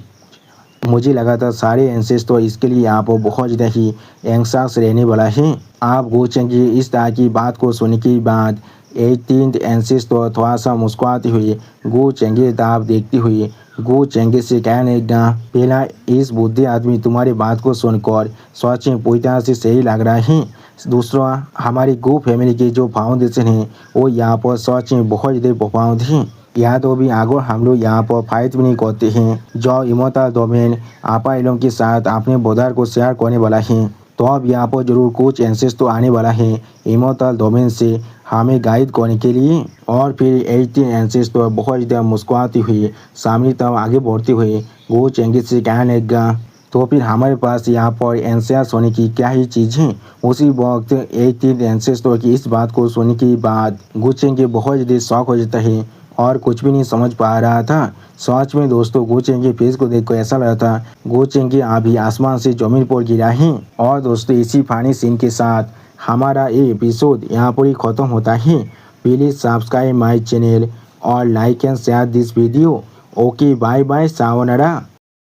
मुझे लगा था सारे एंसेस तो इसके लिए आप बहुत ज़्यादा ही एंग्जास रहने वाला है। आप गो चेंगी इस तरह की बात को सुनने के बाद 18th एंसेस तो थोड़ा सा मुस्कुराते हुए गो चेंगे तरफ देखती हुई गो चेंगे से कहने लगा, पहला इस बुद्धि आदमी तुम्हारी बात को सुनकर सच में पूरी तरह से सही लग रहा है। दूसरा, हमारी गो फैमिली के जो फाउंडेशन है वो यहाँ पर सच में बहुत ज़्यादा प्रफाउंड है। या तो भी अगर हम लोग यहाँ पर फाइट भी नहीं करते हैं जो इमोर्टल डोमेन आपा एलोम के साथ अपने बॉर्डर को शेयर करने वाला है, तो अब यहाँ पर जरूर कुछ एंसेस तो आने वाला है इमोर्टल डोमेन से हमें गाइड करने के लिए। और फिर 18 एंसेस तो बहुत ज़्यादा मुस्कुराती हुई सामने तब आगे बढ़ते हुए वो चेंगे से कहने लगा, तो फिर हमारे पास यहाँ पर एंसेस होने की क्या ही चीज़ है। उसी वक्त 18 एंसेस तो की इस बात को सुनने के बाद गुचेंगे बहुत ज़्यादा शौक हो जाता है और कुछ भी नहीं समझ पा रहा था। सच में दोस्तों गोचेंगे फेस को देखकर ऐसा लगा था गोचेंगे अभी आसमान से जमीन पर गिरा है। और दोस्तों इसी फानी सीन के साथ हमारा ये एपिसोड यहाँ पर ही ख़त्म होता है। प्लीज़ सब्सक्राइब माय चैनल और like and share this video. Okay bye bye सावनारा।